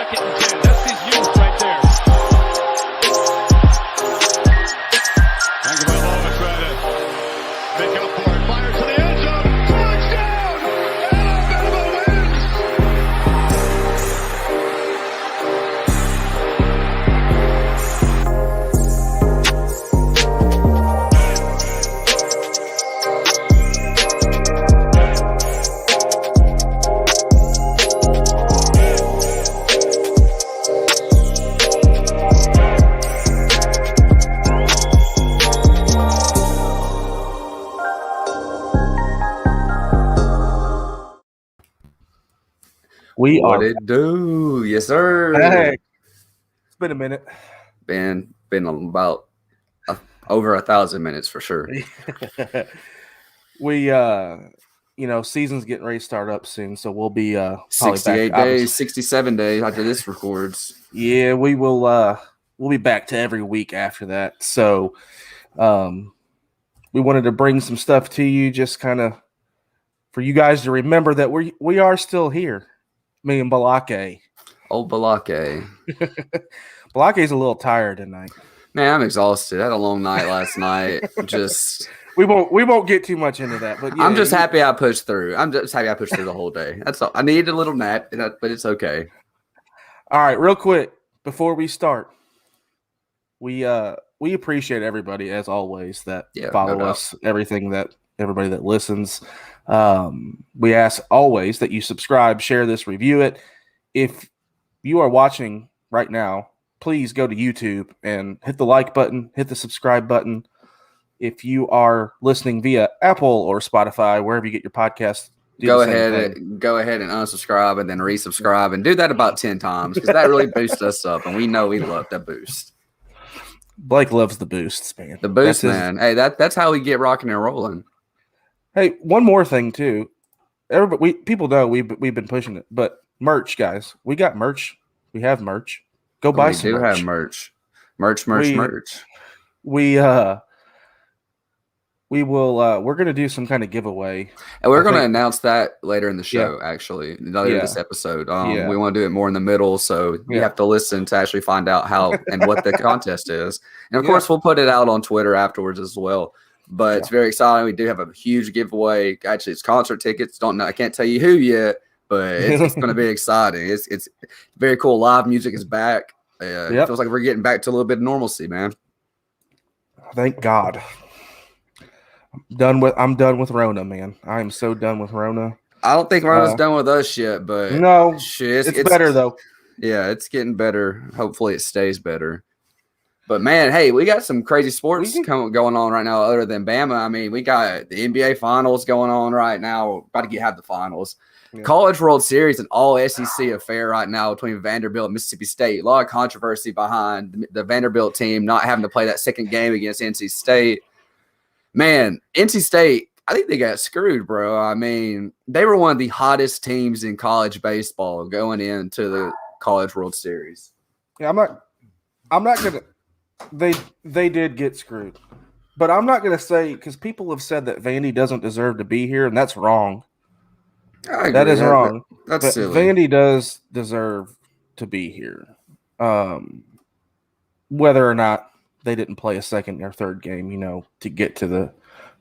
Second and 10. That's his youth right there. Tagovailoa trying to make up for it. Fires to the end zone. Touchdown! Alabama wins! We What are it do? Yes, sir. back. It's been a minute. Been about over 1,000 minutes for sure. We season's getting ready to start up soon, so we'll be probably 68 back, days, obviously. 67 days after this records. Yeah, we will we'll be back to every week after that. So we wanted to bring some stuff to you, just kind of for you guys to remember that we are still here. Me and Balake. Old Balake. Balake's a little tired tonight. Man, I'm exhausted. I had a long night last night. We won't get too much into that, but yeah, I'm just happy I pushed through. I'm just happy I pushed through the whole day. That's all. I needed a little nap, but it's okay. All right, real quick before we start, we appreciate everybody as always that follow us, everybody that listens. We ask always that you subscribe, share this, review it. If you are watching right now, please go to YouTube and hit the like button, hit the subscribe button. If you are listening via Apple or Spotify, wherever you get your podcast, go ahead and unsubscribe and then resubscribe and do that about 10 times because that really boosts us up, and we know we love that boost. Blake loves the boosts, man. The boost, man. Hey, that's how we get rocking and rolling. Hey, one more thing too. Everybody, people know we've been pushing it, but merch, guys. We got merch. We have merch. Go buy some merch. We do have merch. We will. We're going to do some kind of giveaway, and we're going to announce that later in the show. Actually, later in this episode, we want to do it more in the middle, so you have to listen to actually find out how and what the contest is. And of course, we'll put it out on Twitter afterwards as well. But it's very exciting. We do have a huge giveaway. Actually, it's concert tickets. Don't know. I can't tell you who yet, but it's going to be exciting. It's very cool. Live music is back. It feels like we're getting back to a little bit of normalcy, man. Thank God. I'm done with Rona, man. I am so done with Rona. I don't think Rona's done with us yet, but no, it's better though. Yeah, it's getting better. Hopefully, it stays better. But man, hey, we got some crazy sports going on right now other than Bama. I mean, we got the NBA Finals going on right now. We're about to have the finals. Yeah. College World Series, an all SEC affair right now between Vanderbilt and Mississippi State. A lot of controversy behind the Vanderbilt team not having to play that second game against NC State. Man, NC State, I think they got screwed, bro. I mean, they were one of the hottest teams in college baseball going into the College World Series. Yeah, I'm not gonna. They did get screwed, but I'm not gonna say, because people have said that Vandy doesn't deserve to be here, and that's wrong. That is wrong. That's silly. Vandy does deserve to be here, whether or not they didn't play a second or third game, to get to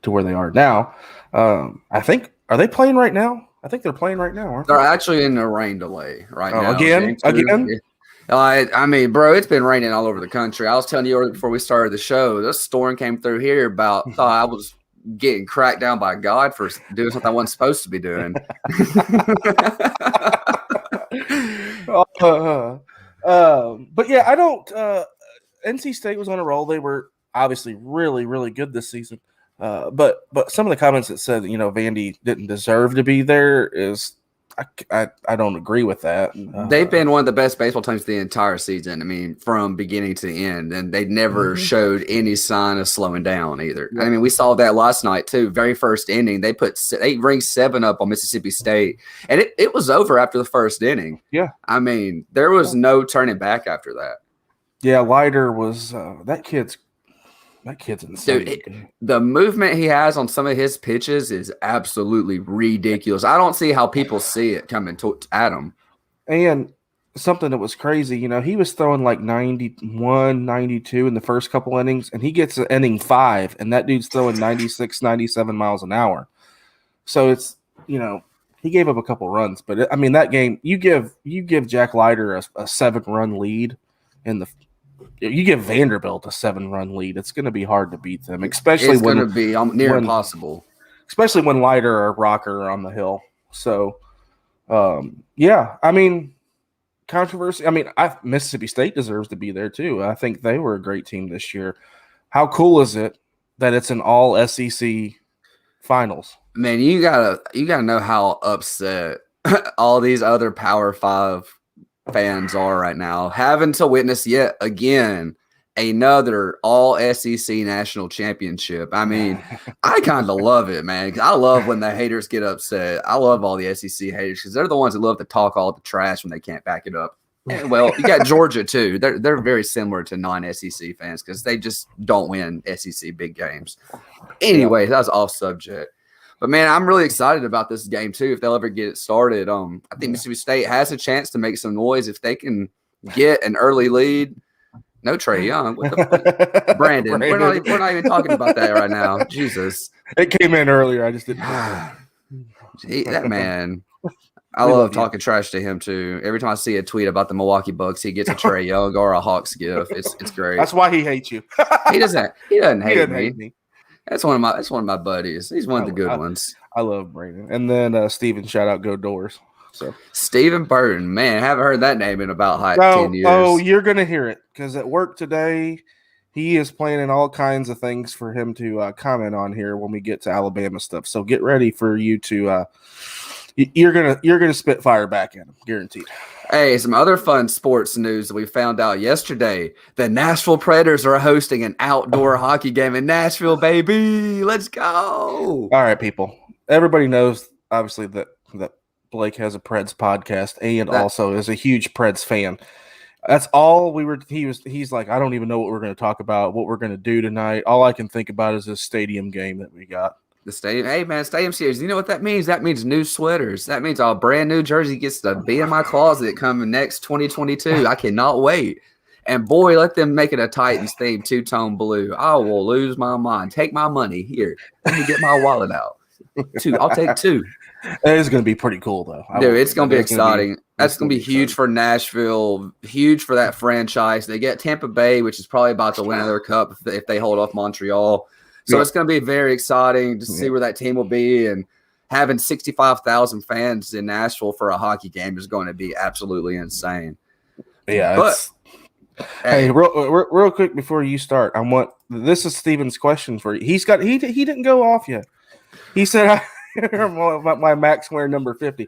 where they are now. I think, are they playing right now? I think they're playing right now, aren't they? They're actually in a rain delay right now. Again? I mean, bro, it's been raining all over the country. I was telling you earlier before we started the show, this storm came through here thought I was getting cracked down by God for doing something I wasn't supposed to be doing. But yeah, I don't NC State was on a roll. They were obviously really, really good this season. But some of the comments that said, Vandy didn't deserve to be there is, I don't agree with that. They've been one of the best baseball teams the entire season. I mean, from beginning to end, and they never showed any sign of slowing down either. I mean, we saw that last night too. Very first inning, they ranked 7 up on Mississippi State, and it was over after the first inning. Yeah, I mean, there was no turning back after that. Yeah, Leiter was that kid's insane. Dude, the movement he has on some of his pitches is absolutely ridiculous. I don't see how people see it coming at him. And something that was crazy. He was throwing like 91, 92 in the first couple innings, and he gets to inning 5, and that dude's throwing 96, 97 miles an hour. So it's, he gave up a couple runs, but that game, you give Jack Leiter a 7-run lead you give Vanderbilt a 7-run lead. It's going to be hard to beat them, especially it's going to be near impossible. Especially when Leiter or Rocker are on the hill. So, controversy. Mississippi State deserves to be there too. I think they were a great team this year. How cool is it that it's an all SEC finals? Man, you gotta know how upset all these other Power 5 fans are right now, having to witness yet again another all SEC national championship. I kind of love it, man. I love when the haters get upset. I love all the SEC haters because they're the ones that love to talk all the trash when they can't back it up. And, well, you got Georgia too. They're very similar to non-SEC fans because they just don't win SEC big games. Anyway, that was off subject. But, man, I'm really excited about this game, too, if they'll ever get it started. I think Mississippi State has a chance to make some noise if they can get an early lead. No Trae Young. Brandon. We're not even talking about that right now. Jesus. It came in earlier. I just didn't. That man. I love talking trash to him, too. Every time I see a tweet about the Milwaukee Bucks, he gets a Trae Young or a Hawks gif. It's great. That's why he hates you. He doesn't hate me. That's one of my buddies. He's one of the good ones. I love Brandon. And then Steven, shout out, go Doors. So Stephen Burton, man, haven't heard that name in about 10 years. Oh, you're gonna hear it because at work today, he is planning all kinds of things for him to comment on here when we get to Alabama stuff. So get ready for you to. You're gonna spit fire back at him, guaranteed. Hey, some other fun sports news that we found out yesterday. The Nashville Predators are hosting an outdoor hockey game in Nashville, baby. Let's go. All right, people. Everybody knows, obviously, that Blake has a Preds podcast and also is a huge Preds fan. That's all he's like, I don't even know what we're going to talk about, what we're going to do tonight. All I can think about is this stadium game that we got. The stadium, hey man, stadium series. You know what that means? That means new sweaters. That means a brand new jersey gets to be in my closet coming next 2022. I cannot wait. And boy, let them make it a Titans theme, 2-tone blue. I will lose my mind. Take my money here. Let me get my wallet out. I'll take 2. It is going to be pretty cool though. Dude, it's going to be exciting. That's going to be huge for Nashville, huge for that franchise. They get Tampa Bay, which is probably about to win their cup if they hold off Montreal. So it's going to be very exciting to see where that team will be, and having 65,000 fans in Nashville for a hockey game is going to be absolutely insane. Yeah. Hey, real quick before you start, this is Steven's question for you. He didn't go off yet. He said my max wear number 50.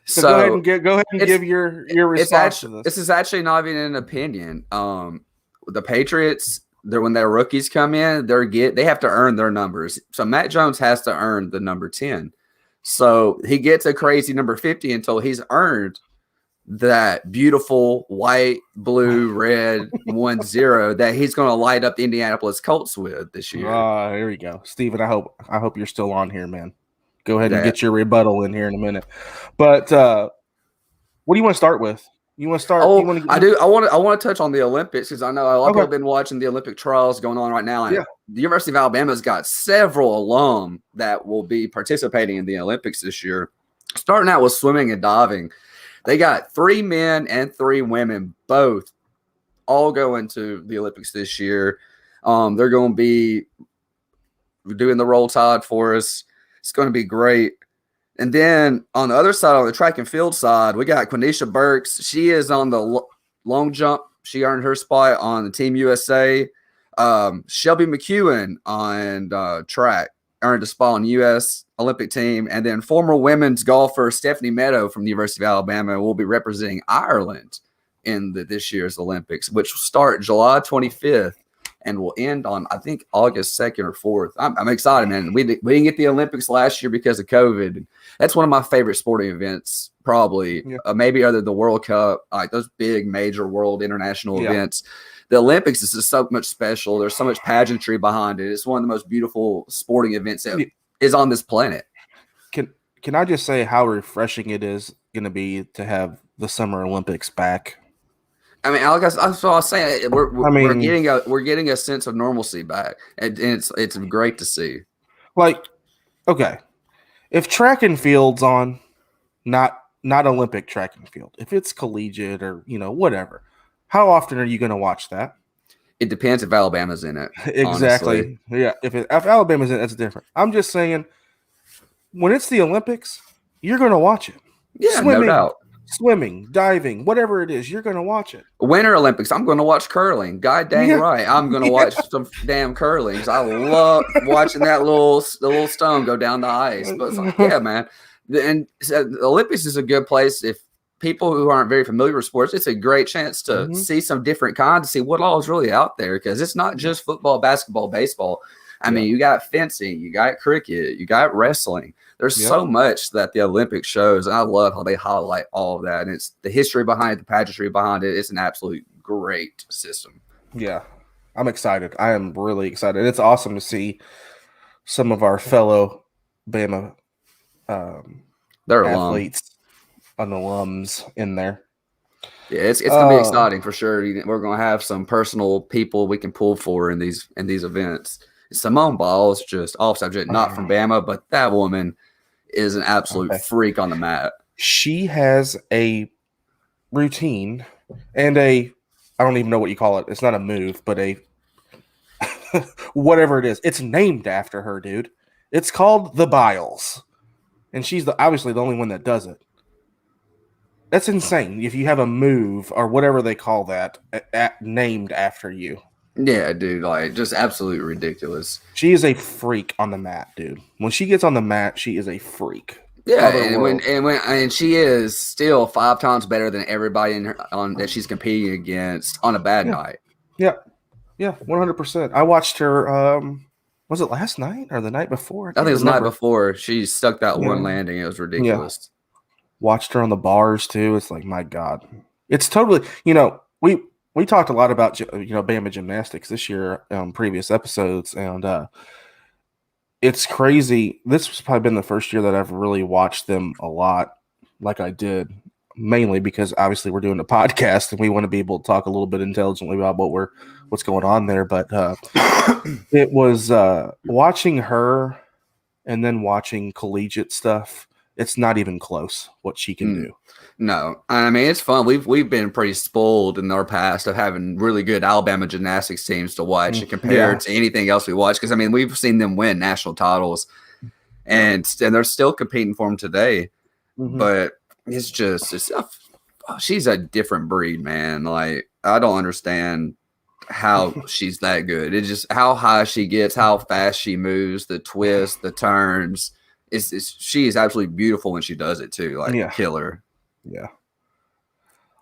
So go ahead and give your response to this. This is actually not even an opinion. The Patriots. When their rookies come in, they have to earn their numbers. So Matt Jones has to earn the number 10. So he gets a crazy number 50 until he's earned that beautiful white, blue, red 1-0 that he's going to light up the Indianapolis Colts with this year. Here we go. Steven, I hope you're still on here, man. Go ahead and get your rebuttal in here in a minute. But what do you want to start with? You want to start? I do. I want to touch on the Olympics because I know a lot of people have been watching the Olympic trials going on right now. And the University of Alabama's got several alum that will be participating in the Olympics this year. Starting out with swimming and diving, they got 3 men and 3 women, both all going to the Olympics this year. They're going to be doing the roll tide for us. It's going to be great. And then on the other side, on the track and field side, we got Quenisha Burks. She is on the long jump. She earned her spot on the Team USA. Shelby McEwen on track earned a spot on the U.S. Olympic team. And then former women's golfer Stephanie Meadow from the University of Alabama will be representing Ireland in this year's Olympics, which will start July 25th. And will end on, I think, August 2nd or 4th. I'm excited, man. We didn't get the Olympics last year because of COVID. That's one of my favorite sporting events, probably. Yeah. Maybe other than the World Cup, like those big major world international events. The Olympics is just so much special. There's so much pageantry behind it. It's one of the most beautiful sporting events that is on this planet. can I just say how refreshing it is going to be to have the Summer Olympics back? I mean, that's what I was saying. We're getting a sense of normalcy back, and it's great to see. Like, okay, if track and field's on, not Olympic track and field, if it's collegiate or whatever, how often are you going to watch that? It depends if Alabama's in it. Exactly. Honestly. Yeah. If Alabama's in it, that's different. I'm just saying, when it's the Olympics, you're going to watch it. Yeah, no doubt. Swimming, diving, whatever it is, you're going to watch it. Winter Olympics, I'm going to watch curling. God dang right, I'm going to watch some damn curlings. I love watching that little stone go down the ice. But it's like, yeah, man. And the Olympics is a good place if people who aren't very familiar with sports. It's a great chance to see some different kinds, to see what all is really out there, because it's not just football, basketball, baseball. I mean, you got fencing, you got cricket, you got wrestling. There's so much that the Olympics shows, and I love how they highlight all of that. And it's the history behind it, the pageantry behind it. It's an absolute great system. Yeah, I'm excited. I am really excited. It's awesome to see some of our fellow Bama athletes and alums in there. Yeah, it's going to be exciting for sure. We're going to have some personal people we can pull for in these events. Simone Biles, just off subject, not from Bama, but that woman is an absolute freak on the mat. She has a routine and I don't even know what you call it. It's not a move, but a whatever it is. It's named after her, dude. It's called the Biles. And she's obviously the only one that does it. That's insane. If you have a move or whatever they call that named after you. Yeah, dude, like just absolutely ridiculous. She is a freak on the mat, dude. When she gets on the mat, she is a freak. Yeah, and she is still 5 times better than everybody that she's competing against on a bad night. Yeah, 100%. I watched her. Was it last night or the night before? I think it was the night before. She stuck that one landing. It was ridiculous. Yeah. Watched her on the bars too. It's like, my God, it's totally. We talked a lot about Bama gymnastics this year on previous episodes, and it's crazy. This has probably been the first year that I've really watched them a lot, like I did, mainly because obviously we're doing a podcast and we want to be able to talk a little bit intelligently about what's going on there. But it was watching her and then watching collegiate stuff. It's not even close what she can do. No, I mean, it's fun. We've been pretty spoiled in our past of having really good Alabama gymnastics teams to watch and compare to anything else we watch. Because, I mean, we've seen them win national titles and they're still competing for them today. Mm-hmm. But she's a different breed, man. Like, I don't understand how she's that good. It's just how high she gets, how fast she moves, the twists, the turns. She is absolutely beautiful when she does it too. Like killer. Yeah.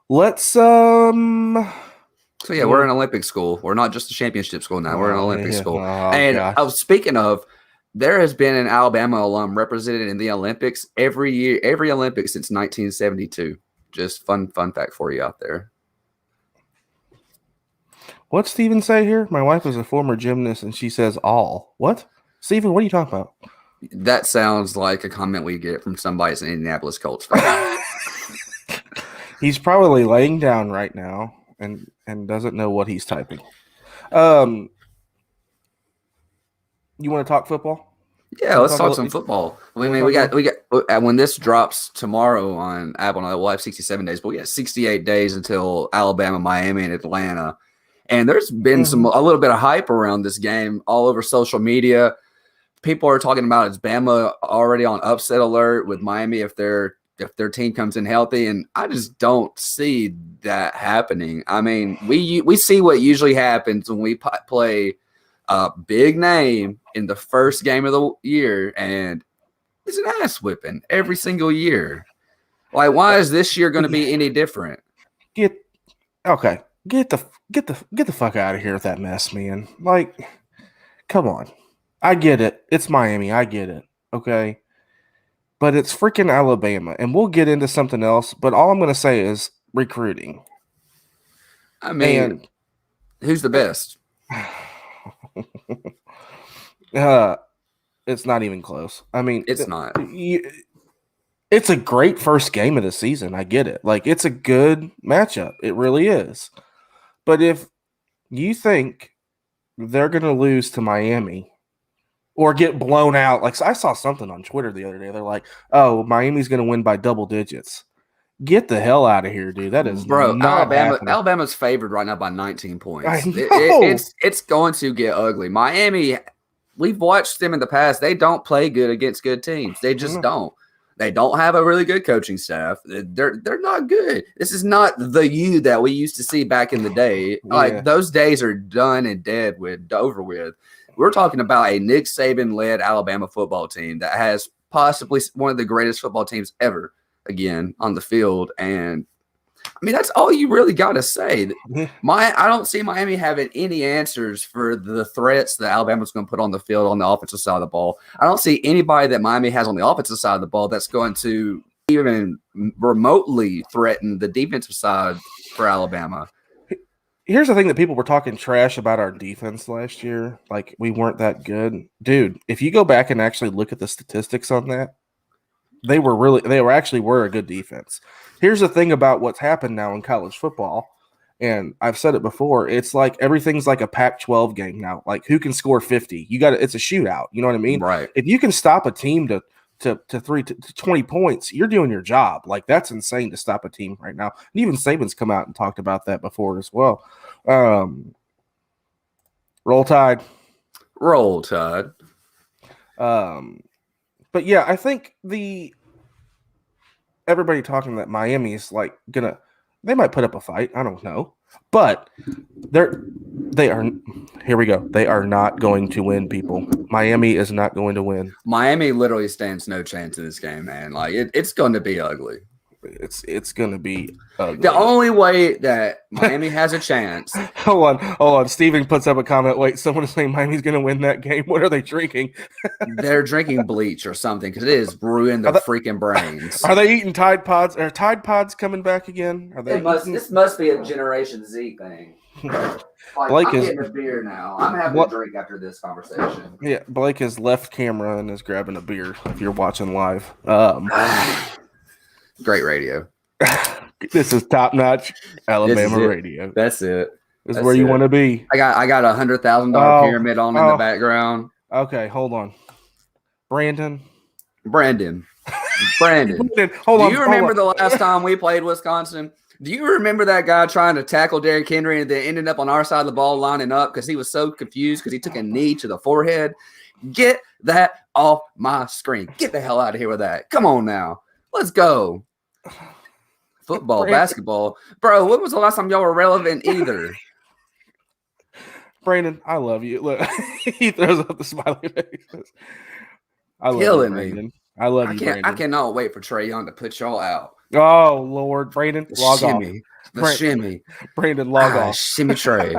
Let's So we're an Olympic school. We're not just a championship school now. We're an Olympic school. And speaking of, there has been an Alabama alum represented in the Olympics every year, every Olympics since 1972. Just fun fact for you out there. What's Steven say here? My wife is a former gymnast and she says all. What? Steven, what are you talking about? That sounds like a comment we get from somebody that's an Indianapolis Colts fan. He's probably laying down right now and doesn't know what he's typing. You want to talk football? Yeah, let's talk some football. I mean, we got when this drops tomorrow on Apple, we'll have 67 days, but we got 68 days until Alabama, Miami, and Atlanta. And there's been a little bit of hype around this game all over social media. People are talking about it's Bama already on upset alert with Miami if their team comes in healthy, and I just don't see that happening. I mean, we see what usually happens when we play a big name in the first game of the year, and it's an ass whipping every single year. Like, why is this year going to be any different? Get the fuck out of here with that mess, man. Like, come on. I get it. It's Miami. I get it. Okay. But it's freaking Alabama. And we'll get into something else. But all I'm going to say is recruiting. I mean, who's the best? It's not even close. I mean, it's not. It's a great first game of the season. I get it. Like, it's a good matchup. It really is. But if you think they're going to lose to Miami or get blown out, like I saw something on Twitter the other day. They're like, "Oh, Miami's going to win by double digits." Get the hell out of here, dude. That is not happening. Alabama's favored right now by 19 points. I know. It's going to get ugly. Miami, we've watched them in the past. They don't play good against good teams. They just don't. They don't have a really good coaching staff. They're not good. This is not the you that we used to see back in the day. Like those days are done and over with. We're talking about a Nick Saban-led Alabama football team that has possibly one of the greatest football teams ever again on the field. And I mean, that's all you really got to say. I don't see Miami having any answers for the threats that Alabama's going to put on the field on the offensive side of the ball. I don't see anybody that Miami has on the offensive side of the ball that's going to even remotely threaten the defensive side for Alabama. Here's the thing that people were talking trash about our defense last year. Like, we weren't that good. Dude, if you go back and actually look at the statistics on that, they actually were a good defense. Here's the thing about what's happened now in college football, and I've said it before, it's like everything's like a Pac-12 game now. Like, who can score 50? It's a shootout. You know what I mean? Right. If you can stop a team to 20 points, you're doing your job. Like, that's insane to stop a team right now. And even Saban's come out and talked about that before as well. Roll Tide. Roll Tide. But yeah, I think everybody talking that Miami's like they might put up a fight. I don't know. But they are here we go. They are not going to win, people. Miami is not going to win. Miami literally stands no chance in this game, man. Like it's going to be ugly. It's going to be ugly. The only way that Miami has a chance. Hold on. Steven puts up a comment. Wait, someone is saying Miami's going to win that game. What are they drinking? They're drinking bleach or something because it is ruining their freaking brains. Are they eating Tide Pods? Are Tide Pods coming back again? This must be a Generation Z thing. Blake I'm getting a beer now. I'm having a drink after this conversation. Yeah, Blake has left camera and is grabbing a beer if you're watching live. Great radio. This is top-notch Alabama radio. That's it. This is where you want to be. I got $100,000 pyramid on in the background. Okay, hold on. Brandon. Hold on. Do you remember the last time we played Wisconsin? Do you remember that guy trying to tackle Derrick Henry and then ended up on our side of the ball lining up because he was so confused because he took a knee to the forehead? Get that off my screen. Get the hell out of here with that. Come on now. Let's go. Football, basketball. Bro, when was the last time y'all were relevant either? Brandon, I love you. Look, he throws up the smiley face. I love Killing you, Brandon. me. I love you, Brandon. I cannot wait for Trae Young to put y'all out. Oh, Lord. Brandon, log off. Shimmy. Brandon, log off. Shimmy Trae.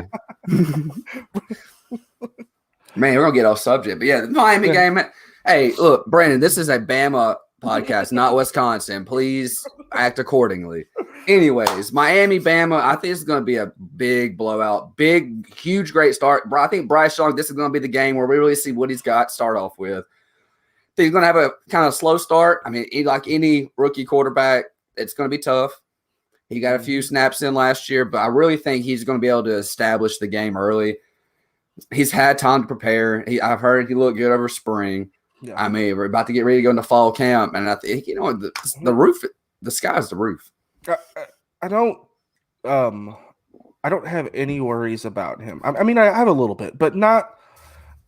Man, we're going to get off subject. But yeah, the Miami game. Hey, look, Brandon, this is a Bama podcast, not Wisconsin. Please act accordingly. Anyways, Miami, Bama, I think it's going to be a big blowout. Big, huge, great start. I think Bryce Young, this is going to be the game where we really see what he's got to start off with. I think he's going to have a kind of slow start. I mean, like any rookie quarterback, it's going to be tough. He got a few snaps in last year, but I really think he's going to be able to establish the game early. He's had time to prepare. I've heard he looked good over spring. Yeah. I mean, we're about to get ready to go into fall camp, and I think the roof, the sky's the roof. I don't have any worries about him. I mean, I have a little bit, but not.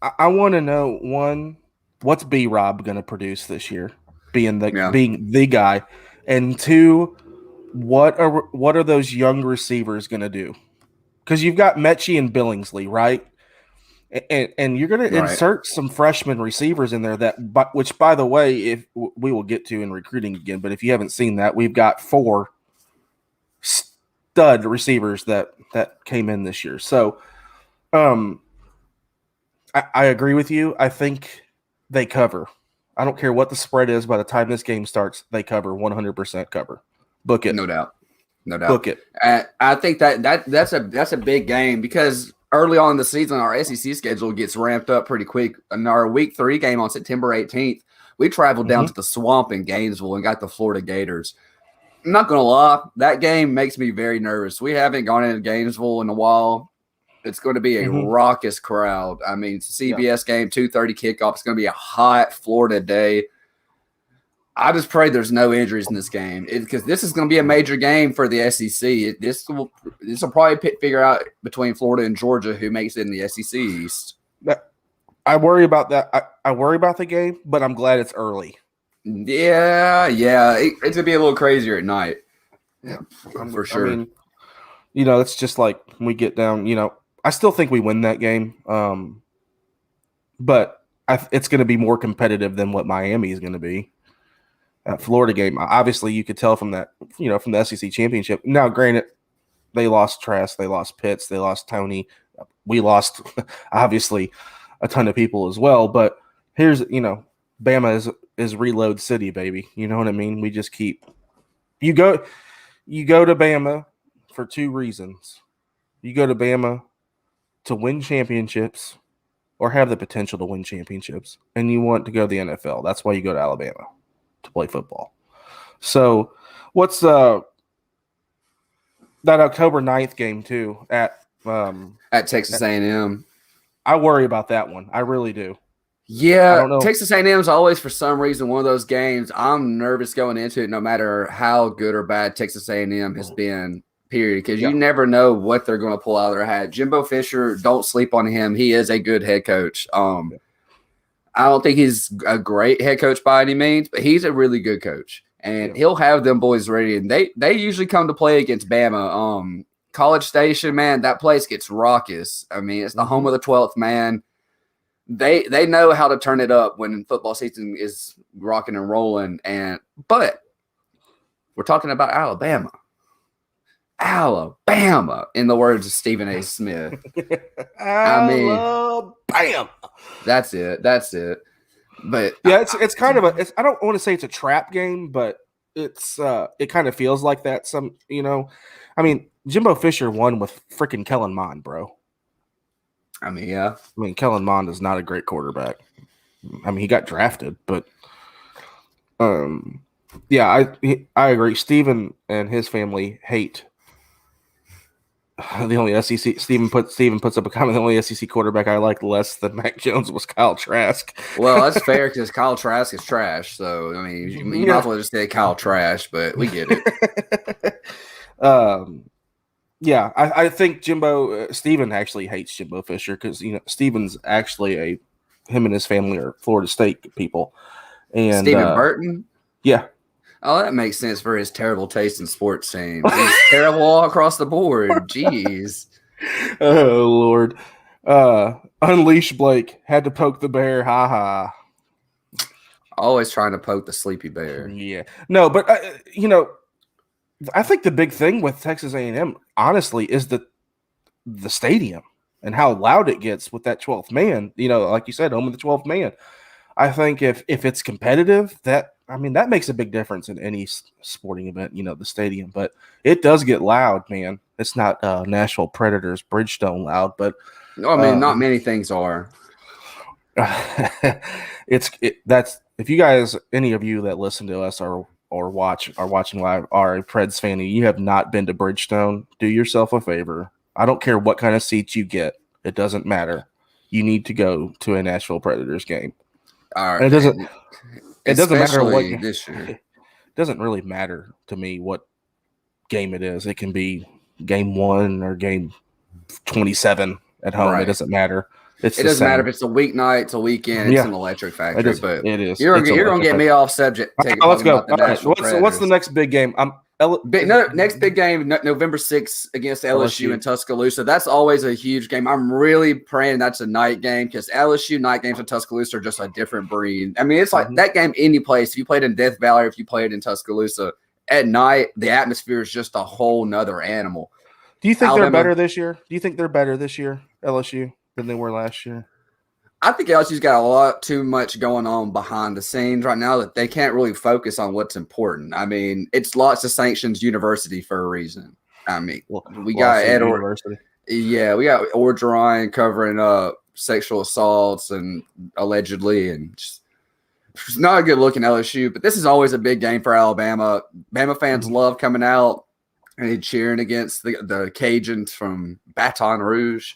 I want to know, one, what's B-Rob going to produce this year, being the guy, and two, what are those young receivers going to do? Because you've got Mechie and Billingsley, right? And you're going to insert some freshman receivers in there which, by the way, if we will get to in recruiting again, but if you haven't seen that, we've got 4 stud receivers that came in this year. So, I agree with you. I think they cover. I don't care what the spread is. By the time this game starts, they cover 100% cover. Book it. No doubt. Book it. I think that's a big game because early on in the season, our SEC schedule gets ramped up pretty quick. And our Week 3 game on September 18th, We traveled down to the swamp in Gainesville and got the Florida Gators. I'm not going to lie. That game makes me very nervous. We haven't gone into Gainesville in a while. It's going to be a raucous crowd. I mean, it's a CBS game, 2:30 kickoff. It's going to be a hot Florida day. I just pray there's no injuries in this game because this is going to be a major game for the SEC. This will probably figure out between Florida and Georgia who makes it in the SEC East. I worry about that. I worry about the game, but I'm glad it's early. Yeah. It's going to be a little crazier at night. Yeah, for sure. I mean, it's just like when we get down, I still think we win that game. But it's going to be more competitive than what Miami is going to be. That Florida game, obviously, you could tell from that, from the SEC championship. Now, granted, they lost Trask, they lost Pitts, they lost Tony. We lost, obviously, a ton of people as well. But here's, Bama is reload city, baby. You know what I mean? We just keep you go to Bama for two reasons. You go to Bama to win championships or have the potential to win championships, and you want to go to the NFL. That's why you go to Alabama to play football. So what's that October 9th game too at Texas A&M? I worry about that one. I really do. Yeah, Texas A&M is always, for some reason, one of those games I'm nervous going into it, no matter how good or bad Texas A&M has been, period, because you never know what they're going to pull out of their hat. Jimbo Fisher, don't sleep on him. He is a good head coach. I don't think he's a great head coach by any means, but he's a really good coach, and he'll have them boys ready. And they usually come to play against Bama. College Station, man, that place gets raucous. I mean, it's the home of the 12th man. They know how to turn it up when football season is rocking and rolling. But we're talking about Alabama. Alabama, in the words of Stephen A. Smith. Alabama. That's it. But yeah, it's kind of I don't want to say it's a trap game, but it kind of feels like that. I mean, Jimbo Fisher won with freaking Kellen Mond, bro. I mean, yeah. I mean, Kellen Mond is not a great quarterback. I mean, he got drafted, but yeah, I agree. Steven and his family hate the only SEC. Steven puts up a comment. The only SEC quarterback I like less than Mac Jones was Kyle Trask. Well, that's fair because Kyle Trask is trash. So I mean, you might as well just say Kyle Trash, but we get it. Yeah, I think Steven actually hates Jimbo Fisher because Steven's actually him and his family are Florida State people. And Steven Burton. Yeah. Oh, that makes sense for his terrible taste in sports teams. He's terrible all across the board. Jeez. Oh, Lord. Unleash Blake. Had to poke the bear. Ha ha. Always trying to poke the sleepy bear. Yeah. No, but, I think the big thing with Texas A&M, honestly, is the stadium and how loud it gets with that 12th man. Like you said, home of the 12th man. I think if it's competitive, that makes a big difference in any sporting event, the stadium. But it does get loud, man. It's not Nashville Predators Bridgestone loud, but not many things are. That's if you guys, any of you that listen to us are watching live are a Preds fan and you have not been to Bridgestone, do yourself a favor. I don't care what kind of seats you get. It doesn't matter. You need to go to a Nashville Predators game. All right. And it doesn't matter what this year. It doesn't really matter to me what game it is. It can be game 1 or game 27 at home. Right. It doesn't matter. It doesn't matter if it's a weeknight, it's a weekend, it's an electric factory. It is. You're going to get me off subject. Let's go. Right. What's the next big game? Next big game, November 6th against LSU in Tuscaloosa. That's always a huge game. I'm really praying that's a night game because LSU night games in Tuscaloosa are just a different breed. I mean, it's like that game any place. If you played in Death Valley or if you played in Tuscaloosa, at night, the atmosphere is just a whole nother animal. Do you think they're better this year? LSU, than they were last year? I think LSU's got a lot too much going on behind the scenes right now that they can't really focus on what's important. I mean, it's lots of sanctions university for a reason. I mean, we got University. Yeah, we got Orgeron covering up sexual assaults and allegedly, and just It's not a good looking LSU, but this is always a big game for Alabama. Bama fans love coming out and cheering against the Cajuns from Baton Rouge.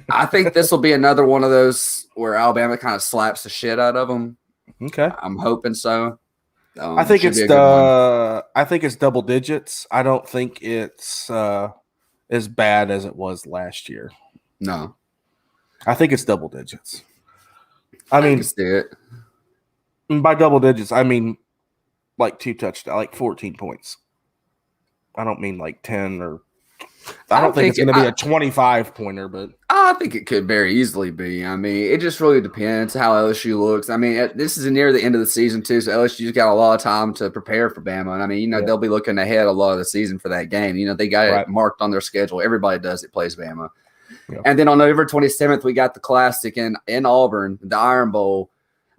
I think this will be another one of those where Alabama kind of slaps the shit out of them. Okay, I'm hoping so. I think it's double digits. I don't think it's as bad as it was last year. No, I think it's double digits. I mean, can see it. By double digits, I mean like 2 touchdowns, like 14 points. I don't mean like 10 or. I don't think it's going to be a 25-pointer, but I think it could very easily be. I mean, it just really depends how LSU looks. I mean, this is near the end of the season too, so LSU's got a lot of time to prepare for Bama. And I mean, they'll be looking ahead a lot of the season for that game. They got it marked on their schedule. Everybody does it, plays Bama. Yeah. And then on November 27th, we got the Classic in Auburn, the Iron Bowl.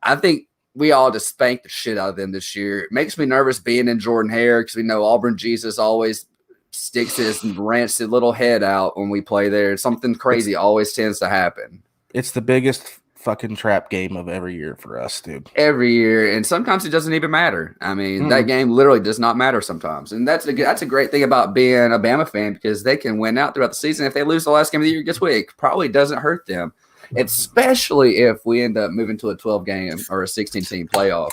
I think we all just spanked the shit out of them this year. It makes me nervous being in Jordan-Hare because we know Auburn Jesus always sticks his and rants his little head out when we play there. Something crazy always tends to happen. It's the biggest fucking trap game of every year for us, dude. Every year, and sometimes it doesn't even matter. I mean, that game literally does not matter sometimes, and that's a great thing about being a Bama fan because they can win out throughout the season. If they lose the last game of the year, guess what? It probably doesn't hurt them, especially if we end up moving to a 12-game or a 16-team playoff.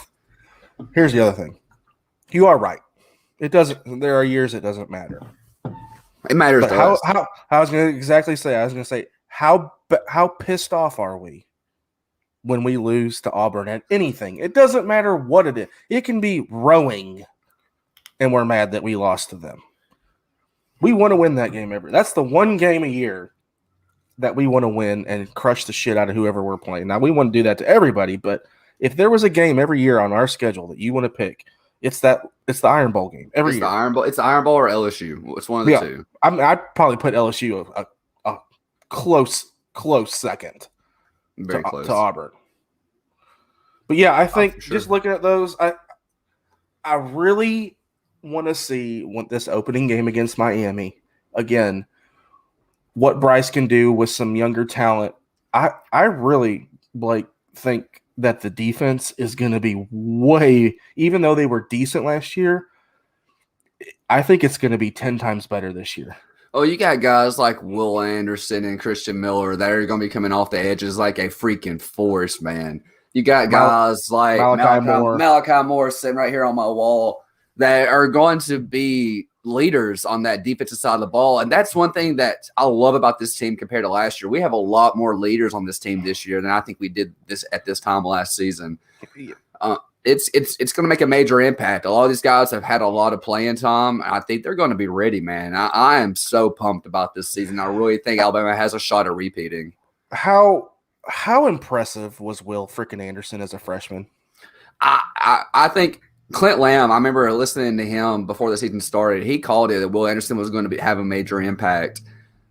Here's the other thing. You are right. It doesn't. There are years it doesn't matter. It matters. How I was going to exactly say. I was going to say how pissed off are we when we lose to Auburn at anything? It doesn't matter what it is. It can be rowing, and we're mad that we lost to them. We want to win that game That's the one game a year that we want to win and crush the shit out of whoever we're playing. Now we want to do that to everybody, but if there was a game every year on our schedule that you want to pick. It's the Iron Bowl game every year. It's the Iron Bowl or LSU. It's one of the two. I'd probably put LSU a close second Very close to Auburn. But yeah, I think just looking at those, I really want to see this opening game against Miami again. What Bryce can do with some younger talent. I really think that the defense is going to be even though they were decent last year, I think it's going to be 10 times better this year. Oh, you got guys like Will Anderson and Christian Miller that are going to be coming off the edges like a freaking force, man. You got guys like Malachi Moore sitting right here on my wall that are going to be leaders on that defensive side of the ball. And that's one thing that I love about this team compared to last year. We have a lot more leaders on this team this year than I think we did this at this time last season. It's going to make a major impact. A lot of these guys have had a lot of playing time. I think they're going to be ready, man. I am so pumped about this season. I really think Alabama has a shot at repeating. How impressive was Will freaking Anderson as a freshman? I think Clint Lamb, I remember listening to him before the season started. He called it that Will Anderson was going to have a major impact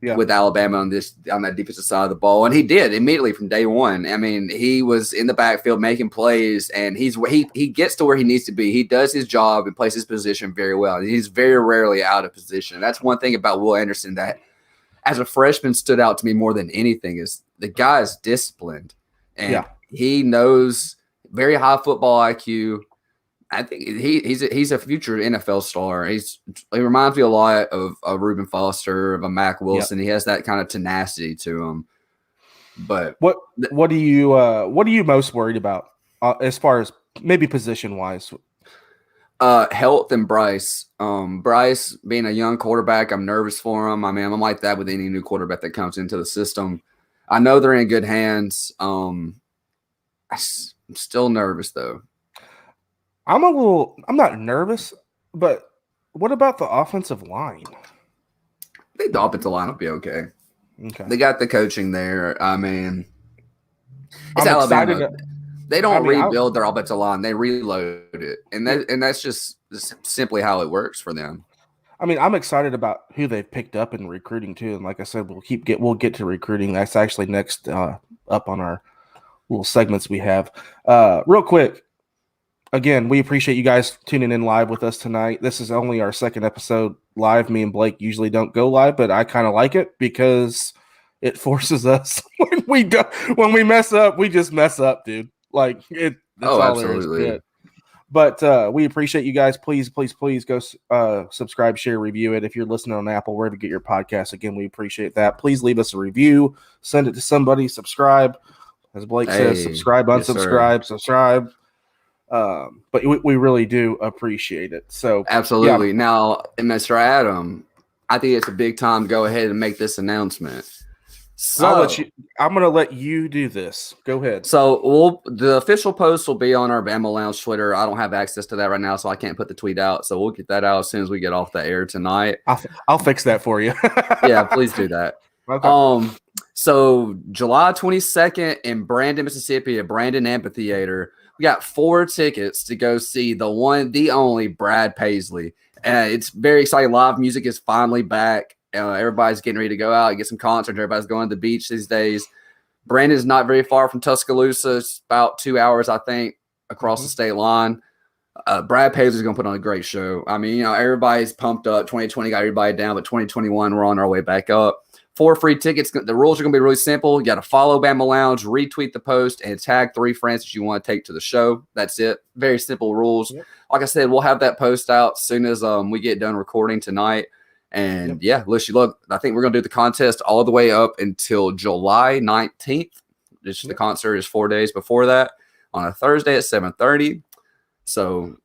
with Alabama on that defensive side of the ball, and he did immediately from day one. I mean, he was in the backfield making plays, and he gets to where he needs to be. He does his job and plays his position very well. He's very rarely out of position. That's one thing about Will Anderson that, as a freshman, stood out to me more than anything is the guy is disciplined, and he knows very high football IQ. I think he's a future NFL star. He reminds me a lot of a Reuben Foster, of a Mac Wilson. He has that kind of tenacity to him. But what are you most worried about as far as maybe position wise? Health and Bryce. Bryce being a young quarterback, I'm nervous for him. I mean, I'm like that with any new quarterback that comes into the system. I know they're in good hands. I'm still nervous though. I'm not nervous, but what about the offensive line? I think the offensive line will be okay. Okay. They got the coaching there. I mean, it's Alabama. They don't rebuild their offensive line. They reload it. And that's just simply how it works for them. I mean, I'm excited about who they've picked up in recruiting too. And like I said, we'll get to recruiting. That's actually next up on our little segments we have. Real quick. Again, we appreciate you guys tuning in live with us tonight. This is only our second episode live. Me and Blake usually don't go live, but I kind of like it because it forces us when we mess up, we just mess up, dude. Like That's all there is to it. But we appreciate you guys. Please go subscribe, share, review it. If you're listening on Apple, wherever you get your podcast, again, we appreciate that. Please leave us a review. Send it to somebody. Subscribe. As Blake says, subscribe, unsubscribe, subscribe. But we really do appreciate it. So absolutely. Yeah. Now, Mr. Adam, I think it's a big time to go ahead and make this announcement. So I'm going to let you do this. Go ahead. So the official post will be on our Bama Lounge Twitter. I don't have access to that right now, so I can't put the tweet out. So we'll get that out as soon as we get off the air tonight. I'll fix that for you. Yeah, please do that. Okay. So July 22nd in Brandon, Mississippi, at Brandon Amphitheater, we got 4 tickets to go see the one, the only Brad Paisley. It's very exciting. Live music is finally back. Everybody's getting ready to go out and get some concerts. Everybody's going to the beach these days. Brandon's not very far from Tuscaloosa. It's about 2 hours, I think, across the state line. Brad Paisley's going to put on a great show. I mean, everybody's pumped up. 2020 got everybody down, but 2021, we're on our way back up. 4 free tickets. The rules are going to be really simple. You got to follow Bama Lounge, retweet the post, and tag 3 friends that you want to take to the show. That's it. Very simple rules. Yep. Like I said, we'll have that post out as soon as we get done recording tonight. And look, I think we're going to do the contest all the way up until July 19th. The concert is 4 days before that on a Thursday at 7:30. So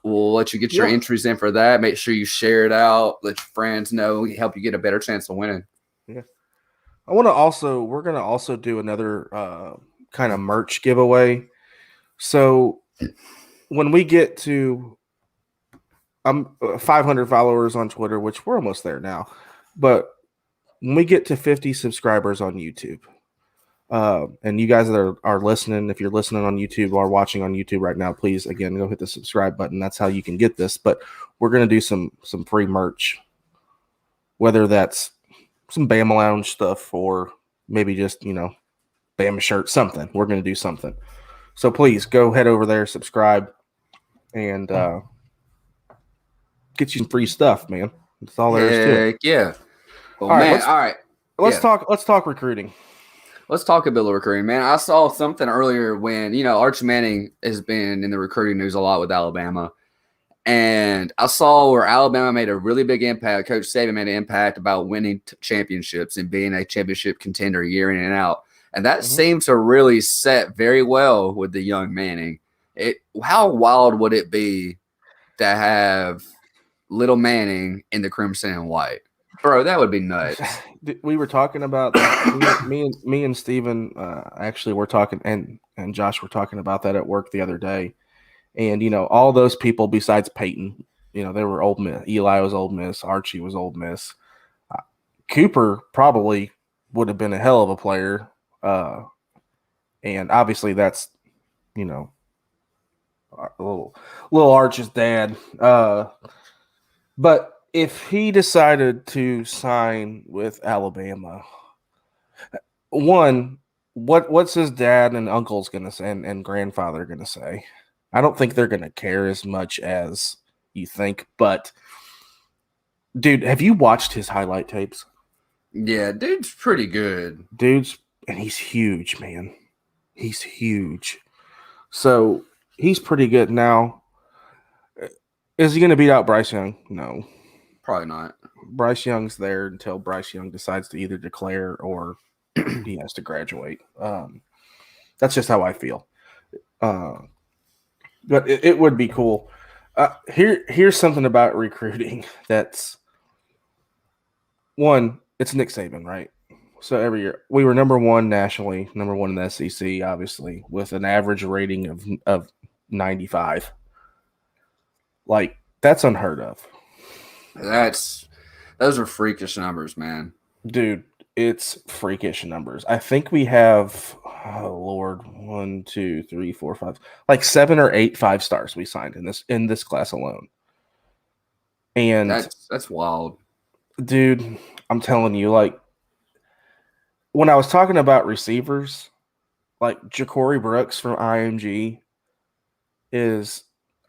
we'll let you get your entries in for that. Make sure you share it out. Let your friends know. Help you get a better chance of winning. Yeah. We're going to also do another kind of merch giveaway. So when we get to 500 followers on Twitter, which we're almost there now. But when we get to 50 subscribers on YouTube, and you guys that are listening, if you're listening on YouTube or watching on YouTube right now, please, again, go hit the subscribe button. That's how you can get this. But we're going to do some free merch, whether that's some Bama Lounge stuff or maybe just, Bama shirt, something. We're going to do something. So please go head over there, subscribe, and get you some free stuff, man. That's all there is to it. Yeah. Well, all right. Let's talk recruiting. Let's talk a bit of recruiting, man. I saw something earlier when, Archie Manning has been in the recruiting news a lot with Alabama. And I saw where Alabama made a really big impact. Coach Saban made an impact about winning championships and being a championship contender year in and out. And that seemed to really set very well with the young Manning. How wild would it be to have little Manning in the crimson and white? Bro, that would be nuts. We were talking about that. me and Steven actually were talking, and Josh were talking about that at work the other day. And, all those people besides Peyton, they were Ole Miss. Eli was Ole Miss. Archie was Ole Miss. Cooper probably would have been a hell of a player. And obviously that's, little Arch's dad. But if he decided to sign with Alabama, what's his dad and uncle's gonna say and grandfather gonna say? I don't think they're gonna care as much as you think. But dude, have you watched his highlight tapes? Yeah, dude's pretty good. And he's huge, man. He's huge. So he's pretty good now. Is he going to beat out Bryce Young? No. Probably not. Bryce Young's there until Bryce Young decides to either declare or he has to graduate. That's just how I feel. But it would be cool. Here's something about recruiting that's one, it's Nick Saban, right? So every year we were number 1 nationally, number 1 in the SEC, obviously, with an average rating of 95. Like, that's unheard of. Those are freakish numbers, man. Dude, it's freakish numbers. I think we have, 1, 2, 3, 4, 5, like 7 or 8 5-stars we signed in this class alone. And that's wild. Dude, I'm telling you, like, when I was talking about receivers, like Ja'Cory Brooks from IMG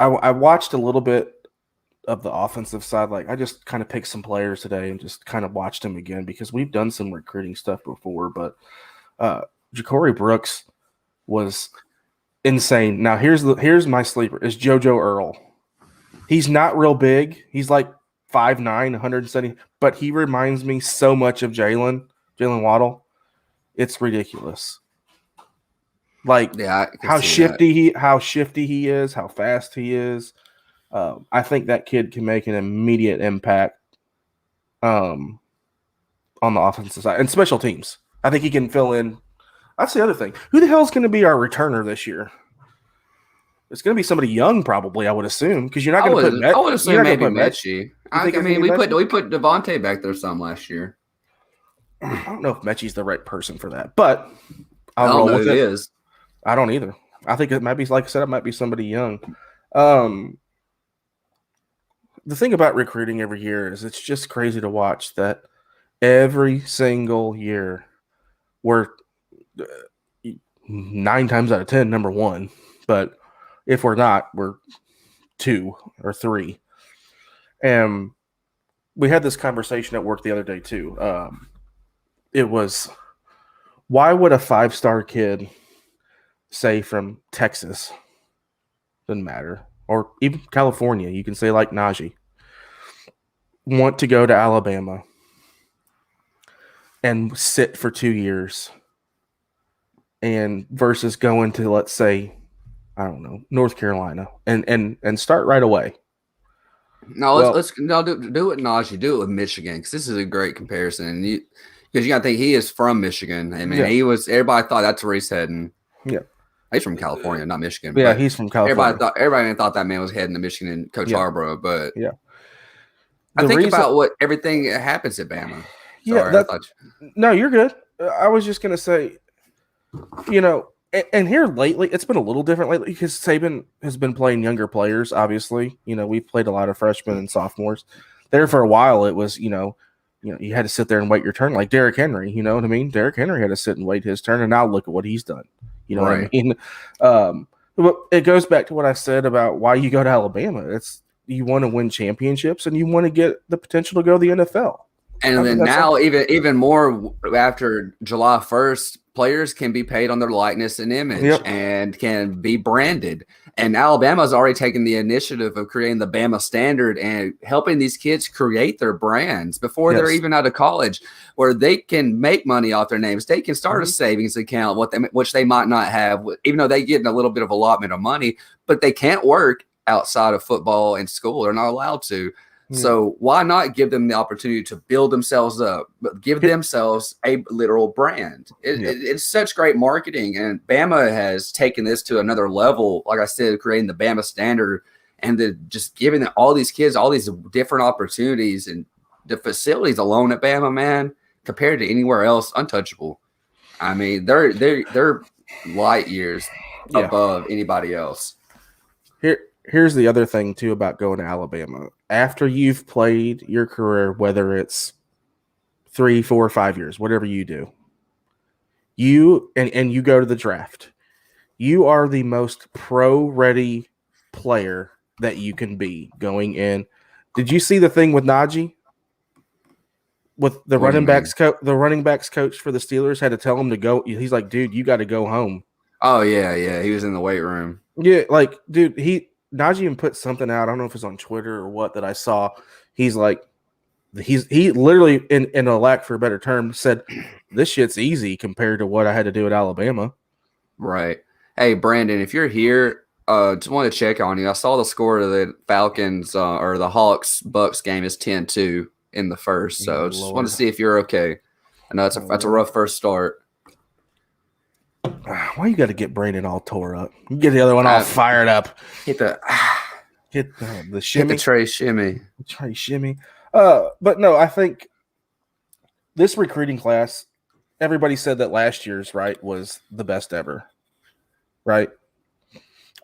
I watched a little bit of the offensive side. Like, I just kind of picked some players today and just kind of watched them again because we've done some recruiting stuff before. But Ja'Cory Brooks was insane. Now here's my sleeper is JoJo Earl. He's not real big. He's like 5'9", 170, but he reminds me so much of Jalen Waddle. It's ridiculous. Like how shifty he is, how fast he is. I think that kid can make an immediate impact on the offensive side and special teams. I think he can fill in. That's the other thing. Who the hell is going to be our returner this year? It's going to be somebody young, probably. I would assume because you're not going to put. I would assume maybe Mechie. I mean, we put Devontae back there some last year. I don't know if Mechie's the right person for that, but I'll roll with it. Is. I don't either. I think it might be, like I said, it might be somebody young. The thing about recruiting every year is it's just crazy to watch that every single year we're 9 times out of 10 number one, but if we're not, we're 2 or 3. And we had this conversation at work the other day too. It was, why would a 5-star kid, say from Texas, doesn't matter, or even California, you can say like Najee, want to go to Alabama and sit for 2 years and versus going to, let's say, I don't know, North Carolina and start right away. No, let's do it with Najee, do it with Michigan, because this is a great comparison. Because you got to think he is from Michigan. I mean, everybody thought that's where he's heading. Yeah. He's from California, not Michigan. Yeah, he's from California. Everybody thought that man was heading to Michigan and Coach Harborough, but I think about what everything that happens at Bama. Sorry, no, you're good. I was just gonna say, and here lately, it's been a little different lately because Saban has been playing younger players. Obviously, we've played a lot of freshmen and sophomores. There for a while, it was you had to sit there and wait your turn, like Derrick Henry. You know what I mean? Derrick Henry had to sit and wait his turn, and now look at what he's done. You know what I mean? But it goes back to what I said about why you go to Alabama. It's you want to win championships and you want to get the potential to go to the NFL. And then now, even more after July 1st, players can be paid on their likeness and image and can be branded. And Alabama's already taken the initiative of creating the Bama standard and helping these kids create their brands before they're even out of college, where they can make money off their names. They can start a savings account, which they might not have, even though they get a little bit of allotment of money, but they can't work outside of football and school. They're not allowed to. So why not give them the opportunity to build themselves up, but give themselves a literal brand? It's such great marketing, and Bama has taken this to another level. Like I said, creating the Bama standard and just giving all these kids all these different opportunities, and the facilities alone at Bama, man, compared to anywhere else, untouchable. I mean, they're light years above anybody else. Here's the other thing, too, about going to Alabama. After you've played your career, whether it's 3, 4, 5 years, whatever you do, you go to the draft, you are the most pro-ready player that you can be going in. Did you see the thing with Najee? With the running backs coach for the Steelers had to tell him to go. He's like, dude, you got to go home. Oh, yeah. He was in the weight room. Yeah, like, dude, Najee even put something out. I don't know if it's on Twitter or what that I saw. He's like, he literally, in a lack for a better term, said, this shit's easy compared to what I had to do at Alabama. Right. Hey, Brandon, if you're here, just want to check on you. I saw the score of the Falcons or the Hawks-Bucks game is 10-2 in the first. So just want to see if you're okay. I know that's a rough first start. Why you got to get Brandon all tore up? You get the other one all fired up. Hit the shimmy. Hit the Trey shimmy. Trey shimmy. But no, I think this recruiting class, everybody said that last year's was the best ever. Right?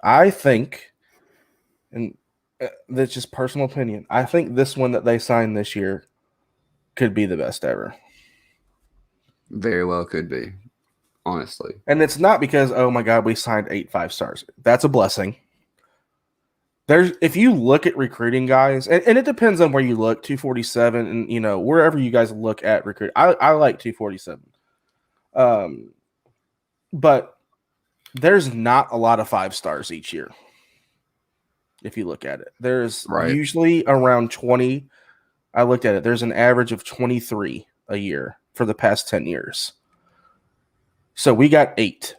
I think, and that's just personal opinion, I think this one that they signed this year could be the best ever. Very well could be. Honestly. And it's not because, oh my God, we signed 8 5-stars. That's a blessing. If you look at recruiting guys, and it depends on where you look, 247, and wherever you guys look at recruit. I like 247. But there's not a lot of 5 stars each year. If you look at it, there's usually around 20. I looked at it. There's an average of 23 a year for the past 10 years. So we got 8.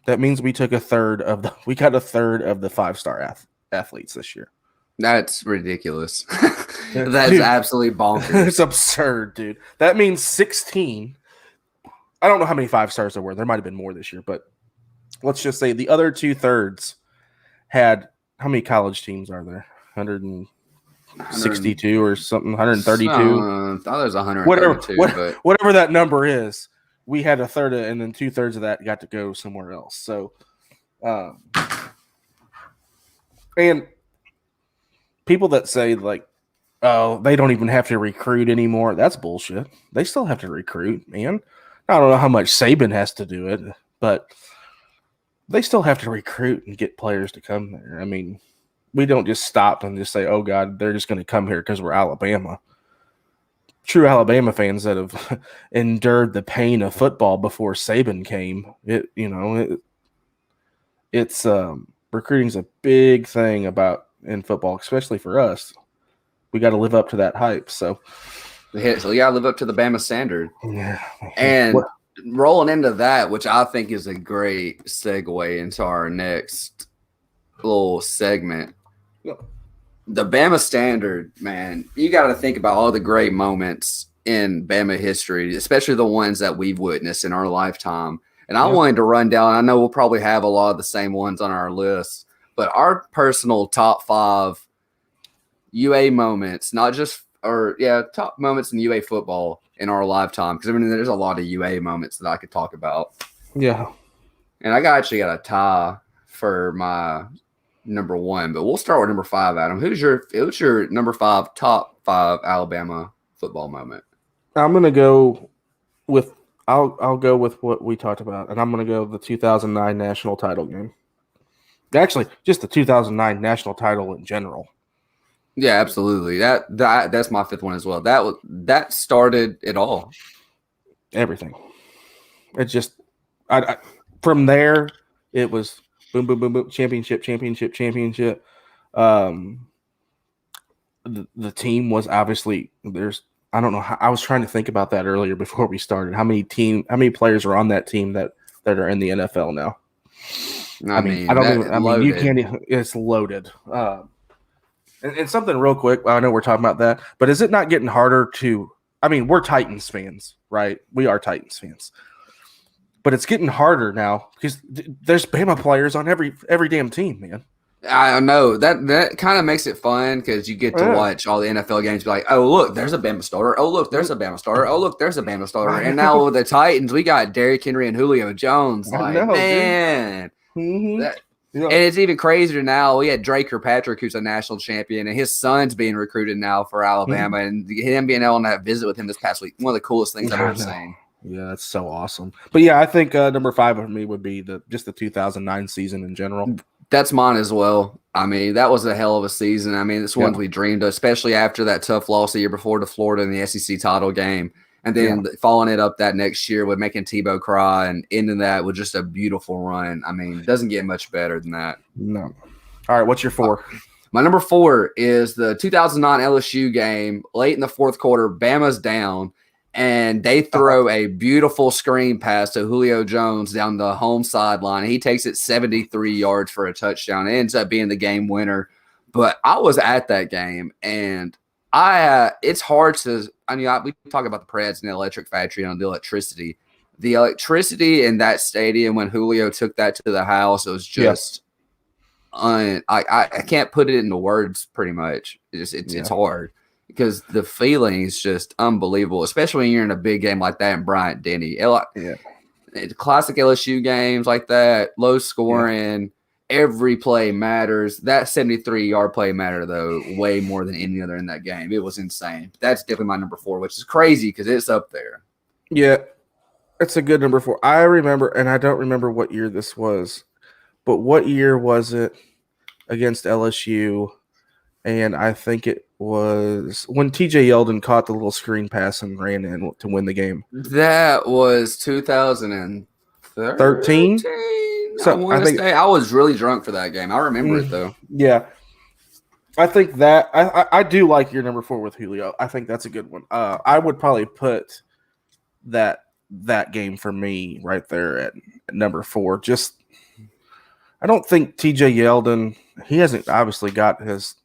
That means we got a third of the 5-star athletes this year. That's ridiculous. That's absolutely bonkers. It's absurd, dude. That means 16. I don't know how many 5 stars there were. There might have been more this year, but let's just say the other 2/3 had how many college teams are there? 162 or something, 132. I thought there was 132. Whatever that number is, we had a third, and then 2/3 of that got to go somewhere else. So, and people that say like, oh, they don't even have to recruit anymore. That's bullshit. They still have to recruit, man. I don't know how much Saban has to do it, but they still have to recruit and get players to come there. I mean, we don't just stop and just say, oh, God, they're just going to come here because we're Alabama. True Alabama fans that have endured the pain of football before Saban came, it's recruiting's a big thing in football, especially for us. We got to live up to that hype. So you got to live up to the Bama standard. Yeah. And rolling into that, which I think is a great segue into our next little segment. The Bama standard, man, you got to think about all the great moments in Bama history, especially the ones that we've witnessed in our lifetime. And I wanted to run down, I know we'll probably have a lot of the same ones on our list, but our personal top 5 UA moments, top moments in UA football in our lifetime. Because, I mean, there's a lot of UA moments that I could talk about. Yeah. And I actually got a tie for my number 1, but we'll start with number 5, Adam. Who's your number 5, top 5 Alabama football moment? I'm going to go with I'll go with what we talked about, and I'm going to go the 2009 national title game. Actually, just the 2009 national title in general. Yeah, absolutely. That's my 5th one as well. That started it all. Everything. It just from there it was boom, boom, boom, boom, championship. The team was obviously I don't know how, I was trying to think about that earlier before we started. How many players are on that team that are in the NFL now? You can't. It's loaded. And something real quick. I know we're talking about that, but is it not getting harder to? I mean, we're Titans fans, right? We are Titans fans, but it's getting harder now because there's Bama players on every damn team, man. I know that kind of makes it fun because you get to watch all the NFL games. Be like, oh look, there's a Bama starter. Oh look, there's a Bama starter. Oh look, there's a Bama starter. And now with the Titans, we got Derrick Henry and Julio Jones. Man. Mm-hmm. And it's even crazier now. We had Drake Kirkpatrick, who's a national champion, and his son's being recruited now for Alabama, and him being able to visit with him this past week, one of the coolest things I've ever seen. Yeah, that's so awesome. But yeah, I think number 5 for me would be just the 2009 season in general. That's mine as well. I mean, that was a hell of a season. I mean, it's one we dreamed of, especially after that tough loss the year before to Florida in the SEC title game. And then following it up that next year with making Tebow cry and ending that with just a beautiful run. I mean, it doesn't get much better than that. No. All right, what's your 4? My number 4 is the 2009 LSU game. Late in the fourth quarter, Bama's down, and they throw a beautiful screen pass to Julio Jones down the home sideline. He takes it 73 yards for a touchdown. It ends up being the game winner. But I was at that game, and it's hard to – we talk about the Preds and the electric factory and the electricity. The electricity in that stadium when Julio took that to the house, it was just I can't put it into words pretty much. It's hard because the feeling is just unbelievable, especially when you're in a big game like that in Bryant-Denny. Classic LSU games like that, low scoring. Yeah. Every play matters. That 73-yard play mattered, though, way more than any other in that game. It was insane. That's definitely my number 4, which is crazy because it's up there. Yeah, it's a good number 4. I remember, and I don't remember what year this was, but what year was it against LSU? And I think it was when TJ Yeldon caught the little screen pass and ran in to win the game. That was 2013. So I was really drunk for that game. I remember it though. Yeah. I think that I do like your number 4 with Julio. I think that's a good one. I would probably put that game for me right there at number 4. Just I don't think TJ Yeldon, he hasn't obviously got his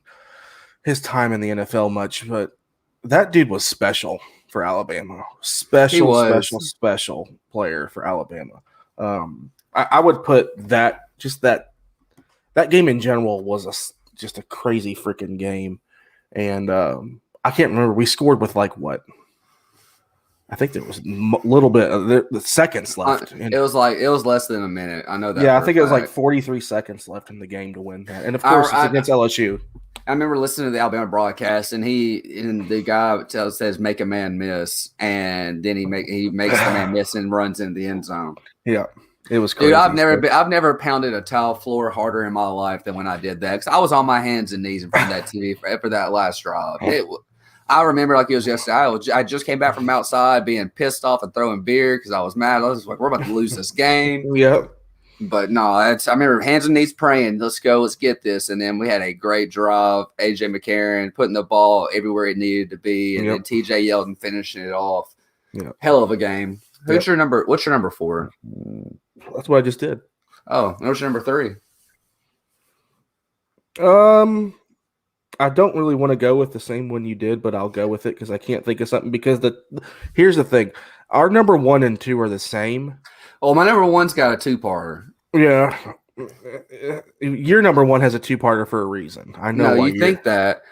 time in the NFL much, but that dude was special for Alabama. Special player for Alabama. I would put that game in general was just a crazy freaking game. And I can't remember. We scored with like what? I think there was a little bit of the seconds left. It was less than a minute. I know that. Yeah, I think it was like 43 seconds left in the game to win that. And of course, it's against LSU. I remember listening to the Alabama broadcast, and the guy says "make a man miss," and then he makes the man miss and runs into the end zone. Yeah, it was crazy. Dude, I've never pounded a tile floor harder in my life than when I did that. Because I was on my hands and knees in front of that TV for that last drive. I remember like it was yesterday. I just came back from outside being pissed off and throwing beer because I was mad. I was like, we're about to lose this game. Yep. But no, I remember hands and knees praying, let's go, let's get this. And then we had a great drive. AJ McCarron putting the ball everywhere it needed to be. And then TJ Yeldon finishing it off. Yep. Hell of a game. What's your number 4? That's what I just did. Oh, what's your number 3? I don't really want to go with the same one you did, but I'll go with it because I can't think of something. Because here's the thing. Our number 1 and 2 are the same. Oh, my number 1's got a 2-parter. Yeah. Your number 1 has a 2-parter for a reason. I know. No, you think that,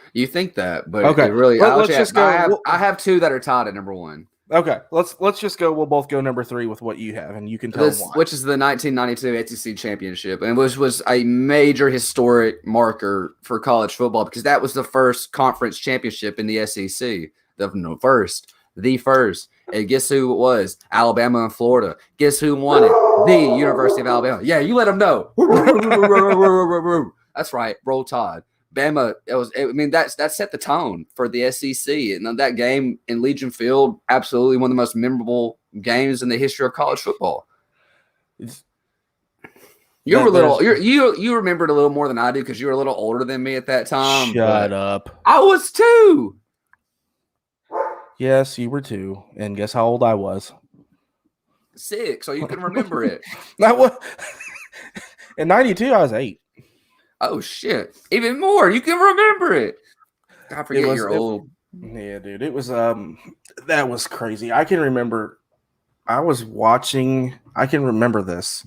but okay. Really, let's just go. I have 2 that are tied at number 1. Okay, let's just go. We'll both go number 3 with what you have, and you can tell why. Which is the 1992 SEC championship, and which was a major historic marker for college football because that was the first conference championship in the SEC. The first. And guess who it was? Alabama and Florida. Guess who won it? The University of Alabama. Yeah, you let them know. That's right. Roll Tide. Bama. That set the tone for the SEC. And that game in Legion Field, absolutely one of the most memorable games in the history of college football. You remembered a little more than I do because you were a little older than me at that time. Shut up. I was 2. Yes, you were 2. And guess how old I was? 6, so you can remember it. That was in 92, I was 8. Oh, shit. Even more. You can remember it. I forget you're old. Yeah, dude. It was that was crazy. I can remember I can remember this.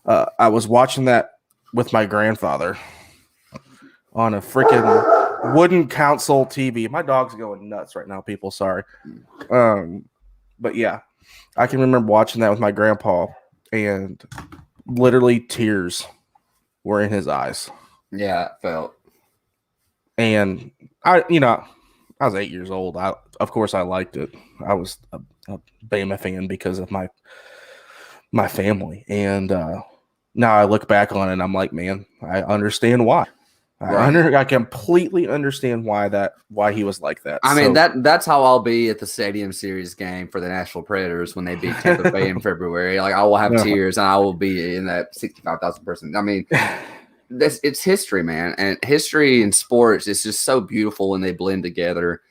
I was watching that with my grandfather on a freaking wooden console TV. My dog's going nuts right now, people. Sorry. But yeah, I can remember watching that with my grandpa, and literally tears were in his eyes. Yeah, it felt. And I was 8 years old. Of course I liked it. I was a Bama fan because of my family. And now I look back on it and I'm like, man, I understand why. Right. I completely understand why he was like that. I mean, that's how I'll be at the Stadium Series game for the Nashville Predators when they beat Tampa Bay in February. Like, I will have tears and I will be in that 65,000 person. I mean, it's history, man. And history in sports is just so beautiful when they blend together.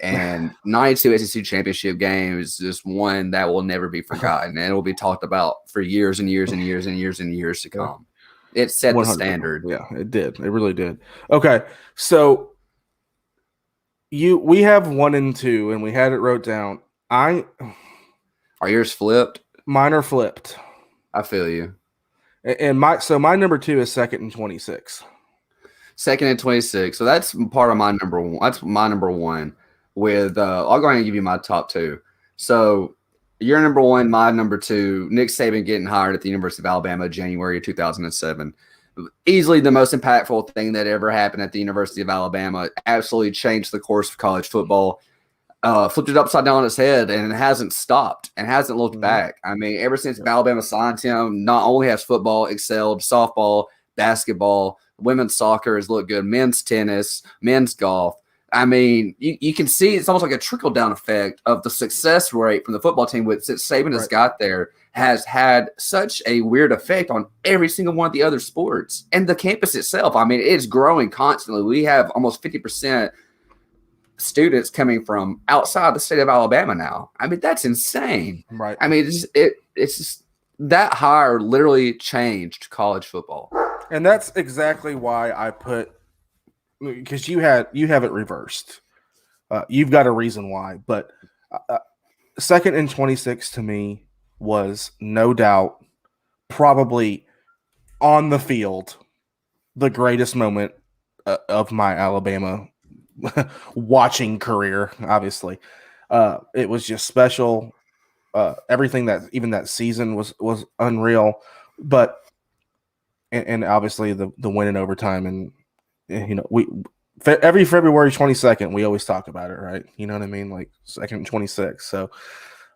And 92 SEC championship game is just one that will never be forgotten. And it will be talked about for years and years and years and years and years to come. It set the standard. Yeah, it did. It really did. Okay, so we have 1 and 2, and we had it wrote down. Are yours flipped? Mine are flipped. I feel you. And my number 2 is 2nd and 26. 2nd and 26. So that's part of my number 1. That's my number 1. With I'll go ahead and give you my top 2. So your number 1, my number 2, Nick Saban getting hired at the University of Alabama January 2007. Easily the most impactful thing that ever happened at the University of Alabama. Absolutely changed the course of college football. Flipped it upside down on its head, and it hasn't stopped and hasn't looked back. I mean, ever since Alabama signed him, not only has football excelled, softball, basketball, women's soccer has looked good, men's tennis, men's golf. I mean, you can see it's almost like a trickle-down effect of the success rate from the football team since Saban has got there. has had such a weird effect on every single one of the other sports and the campus itself. I mean, it's growing constantly. We have almost 50% students coming from outside the state of Alabama now. I mean, that's insane. Right. I mean, it's just that hire literally changed college football. And that's exactly why I put, because you have it reversed. You've got a reason why, but 2nd and 26 to me was no doubt probably on the field the greatest moment of my Alabama watching career. Obviously, it was just special. Everything that even that season was unreal, but and obviously the win in overtime, and we every February 22nd we always talk about it, right? You know what I mean, like 2nd and 26. So,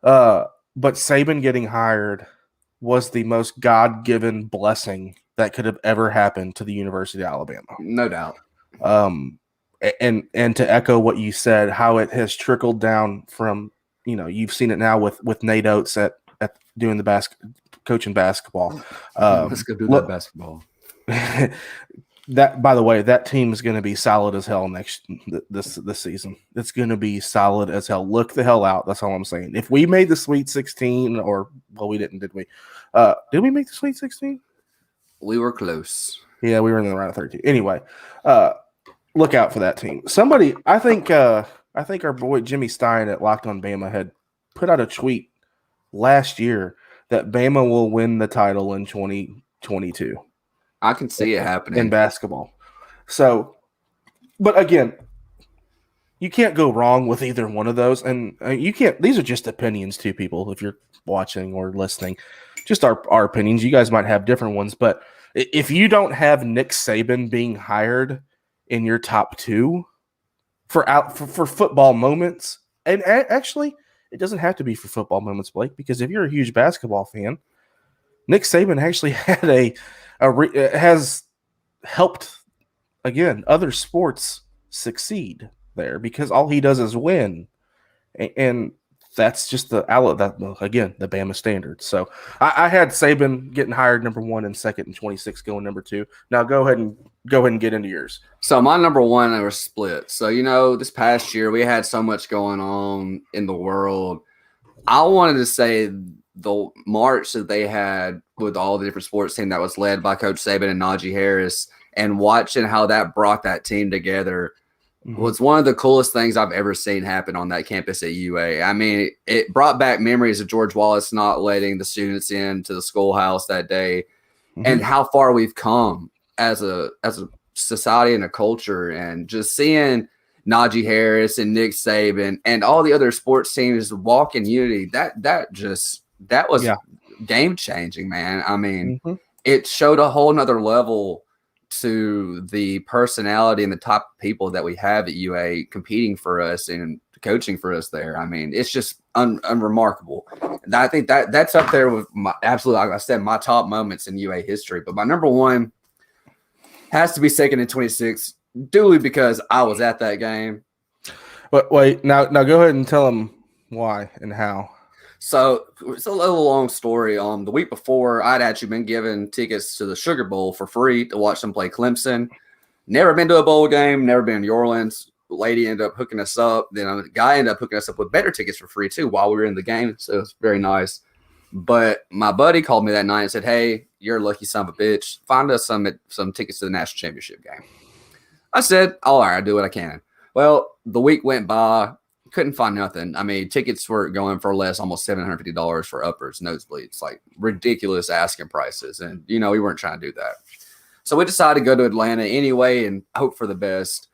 but Saban getting hired was the most God-given blessing that could have ever happened to the University of Alabama, no doubt. And to echo what you said, how it has trickled down from, you've seen it now with Nate Oates at doing the coaching basketball. Let's go do that basketball. That, by the way, that team is going to be solid as hell this season. It's going to be solid as hell. Look the hell out. That's all I'm saying. If we made the Sweet 16, we didn't, did we? Did we make the Sweet 16? We were close. Yeah, we were in the round of 13. Anyway, look out for that team. Somebody, I think our boy Jimmy Stein at Locked on Bama had put out a tweet last year that Bama will win the title in 2022. I can see it happening in basketball. So, but again, you can't go wrong with either one of those, and you can't. These are just opinions, too, people. If you're watching or listening, just our opinions. You guys might have different ones, but if you don't have Nick Saban being hired in your top 2 for football moments, and actually, it doesn't have to be for football moments, Blake, because if you're a huge basketball fan, Nick Saban actually had has helped, again, other sports succeed there, because all he does is win, and that's just the Bama standard. So I had Saban getting hired number 1 and 2nd and 26 going number 2. Now go ahead and get into yours. So my number 1, I was split. So this past year we had so much going on in the world. I wanted to say the march that they had with all the different sports team that was led by Coach Saban and Najee Harris, and watching how that brought that team together was one of the coolest things I've ever seen happen on that campus at UA. I mean, it brought back memories of George Wallace not letting the students into the schoolhouse that day, and how far we've come as a society and a culture, and just seeing Najee Harris and Nick Saban and all the other sports teams walk in unity. That was game changing, man. I mean, it showed a whole nother level to the personality and the top people that we have at UA competing for us and coaching for us there. I mean, it's just unremarkable. And I think that's up there with absolutely, like I said, my top moments in UA history. But my number 1 has to be 2nd and 26, duly because I was at that game. But wait, now go ahead and tell them why and how. So it's a little long story. The week before, I'd actually been given tickets to the Sugar Bowl for free to watch them play Clemson. Never been to a bowl game, never been in New Orleans. Lady ended up hooking us up. Then a guy ended up hooking us up with better tickets for free too while we were in the game. So it was very nice. But my buddy called me that night and said, "Hey, you're a lucky son of a bitch. Find us some tickets to the national championship game." I said, "All right, I'll do what I can." Well, the week went by. Couldn't find nothing. I mean, tickets were going for less, almost $750 for uppers, nosebleeds, like ridiculous asking prices. And, we weren't trying to do that. So we decided to go to Atlanta anyway and hope for the best.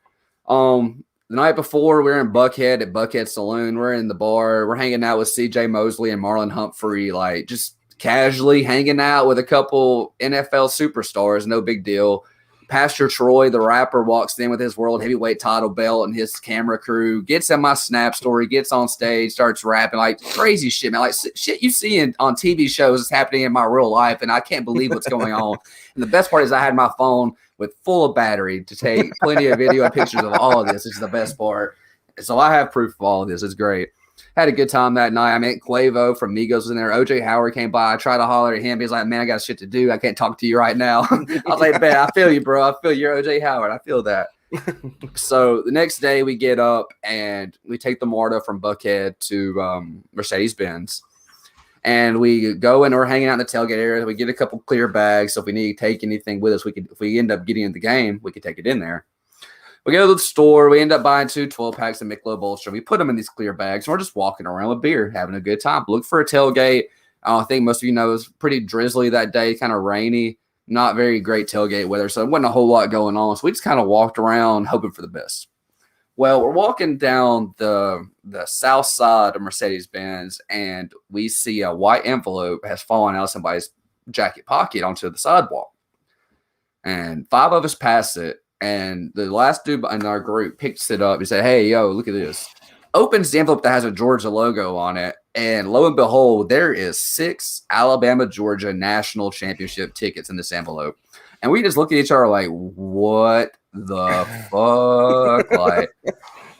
The night before, we were in Buckhead at Buckhead Saloon. We're in the bar. We're hanging out with CJ Mosley and Marlon Humphrey, like just casually hanging out with a couple NFL superstars. No big deal. Pastor Troy, the rapper, walks in with his world heavyweight title belt and his camera crew, gets in my Snap story, gets on stage, starts rapping, like crazy shit, man. Like shit you see on TV shows is happening in my real life, and I can't believe what's going on. And the best part is I had my phone with full of battery to take plenty of video and pictures of all of this. This is the best part. So I have proof of all of this. It's great. Had a good time that night. I met Quavo from Migos was in there. OJ Howard came by. I tried to holler at him. He's like, man, I got shit to do. I can't talk to you right now. I was like, man, I feel you, bro. I feel you're OJ Howard. I feel that. So the next day we get up and we take the MARTA from Buckhead to Mercedes-Benz. And we go and we're hanging out in the tailgate area. We get a couple clear bags. So if we need to take anything with us, if we end up getting in the game, we could take it in there. We go to the store. We end up buying 2 12-packs of Michelob Ultra. We put them in these clear bags. And we're just walking around with beer, having a good time. Look for a tailgate. I think most of you know it was pretty drizzly that day, kind of rainy, not very great tailgate weather. So it wasn't a whole lot going on. So we just kind of walked around hoping for the best. Well, we're walking down the south side of Mercedes-Benz, and we see a white envelope has fallen out of somebody's jacket pocket onto the sidewalk. And 5 of us pass it. And the last dude in our group picks it up. He said, hey, yo, look at this. Opens the envelope that has a Georgia logo on it. And lo and behold, there is 6 Alabama-Georgia national championship tickets in this envelope. And we just look at each other like, what the fuck? Like,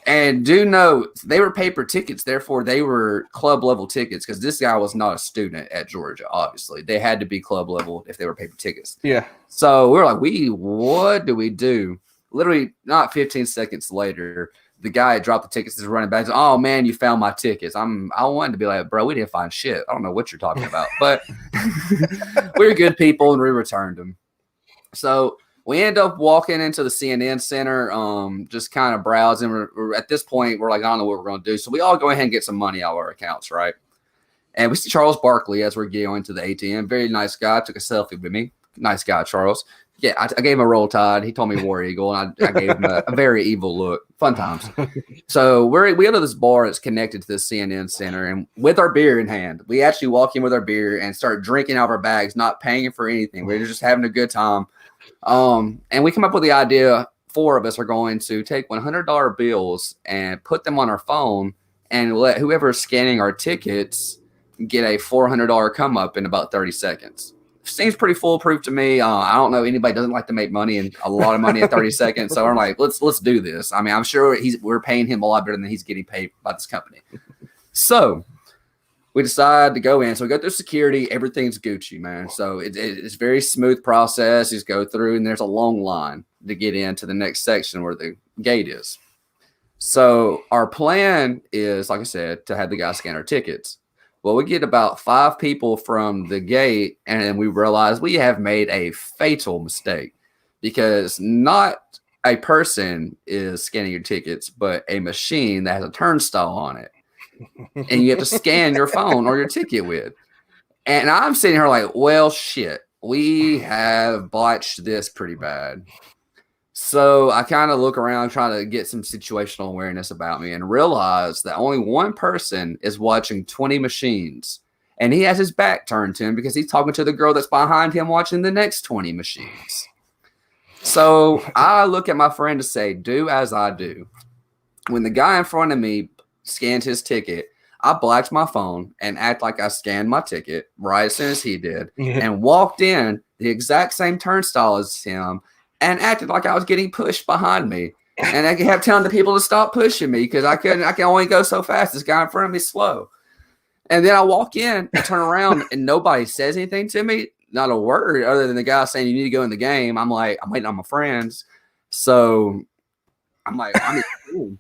and do know they were paper tickets. Therefore, they were club level tickets because this guy was not a student at Georgia, obviously. They had to be club level if they were paper tickets. Yeah. So we were like, what do we do? Literally, not 15 seconds later, the guy dropped the tickets is running back. Oh man, you found my tickets. I wanted to be like, bro, we didn't find shit. I don't know what you're talking about, but we're good people and we returned them. So we end up walking into the CNN Center, just kind of browsing. We're at this point, we're like, I don't know what we're going to do. So we all go ahead and get some money out of our accounts, right? And we see Charles Barkley as we're going to the ATM. Very nice guy. Took a selfie with me. Nice guy, Charles. Yeah, I gave him a roll tide. He told me War Eagle, and I gave him a very evil look. Fun times. So we go to this bar that's connected to the CNN Center, and with our beer in hand, we actually walk in with our beer and start drinking out of our bags, not paying for anything. We're just having a good time. And we come up with the idea, 4 of us are going to take $100 bills and put them on our phone and let whoever's scanning our tickets get a $400 come up in about 30 seconds. Seems pretty foolproof to me. I don't know anybody doesn't like to make money and a lot of money in 30 seconds. So I'm like, let's do this. I mean, I'm sure we're paying him a lot better than he's getting paid by this company. So we decide to go in. So we go through security. Everything's Gucci, man. So it's very smooth process. You just go through, and there's a long line to get into the next section where the gate is. So our plan is, like I said, to have the guy scan our tickets. Well, we get about 5 people from the gate, and then we realize we have made a fatal mistake because not a person is scanning your tickets, but a machine that has a turnstile on it. And you have to scan your phone or your ticket with. And I'm sitting here like, well, shit, we have botched this pretty bad. So I kind of look around trying to get some situational awareness about me and realize that only one person is watching 20 machines. And he has his back turned to him because he's talking to the girl that's behind him watching the next 20 machines. So I look at my friend to say, do as I do. When the guy in front of me scanned his ticket, I blacked my phone and act like I scanned my ticket right as soon as he did and walked in the exact same turnstile as him and acted like I was getting pushed behind me. And I kept telling the people to stop pushing me because I can only go so fast. This guy in front of me is slow. And then I walk in and turn around and nobody says anything to me. Not a word other than the guy saying you need to go in the game. I'm like, I'm waiting on my friends. So I'm like, I'm in.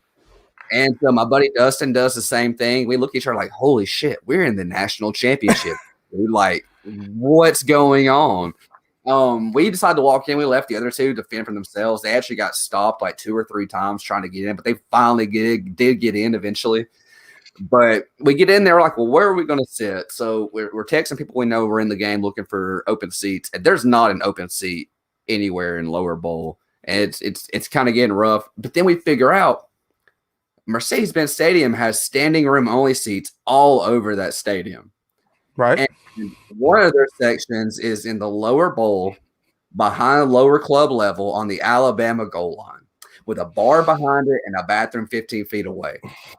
And so my buddy Dustin does the same thing. We look at each other like, holy shit, we're in the national championship. We're like, what's going on? We decided to walk in. We left the other 2 to fend for themselves. They actually got stopped like 2 or 3 times trying to get in, but they finally did get in eventually. But we get in there, we're like, well, where are we going to sit? So we're texting people we know we're in the game looking for open seats. And there's not an open seat anywhere in Lower Bowl. And it's kind of getting rough. But then we figure out Mercedes-Benz Stadium has standing room only seats all over that stadium. Right. And one of their sections is in the lower bowl behind lower club level on the Alabama goal line with a bar behind it and a bathroom 15 feet away.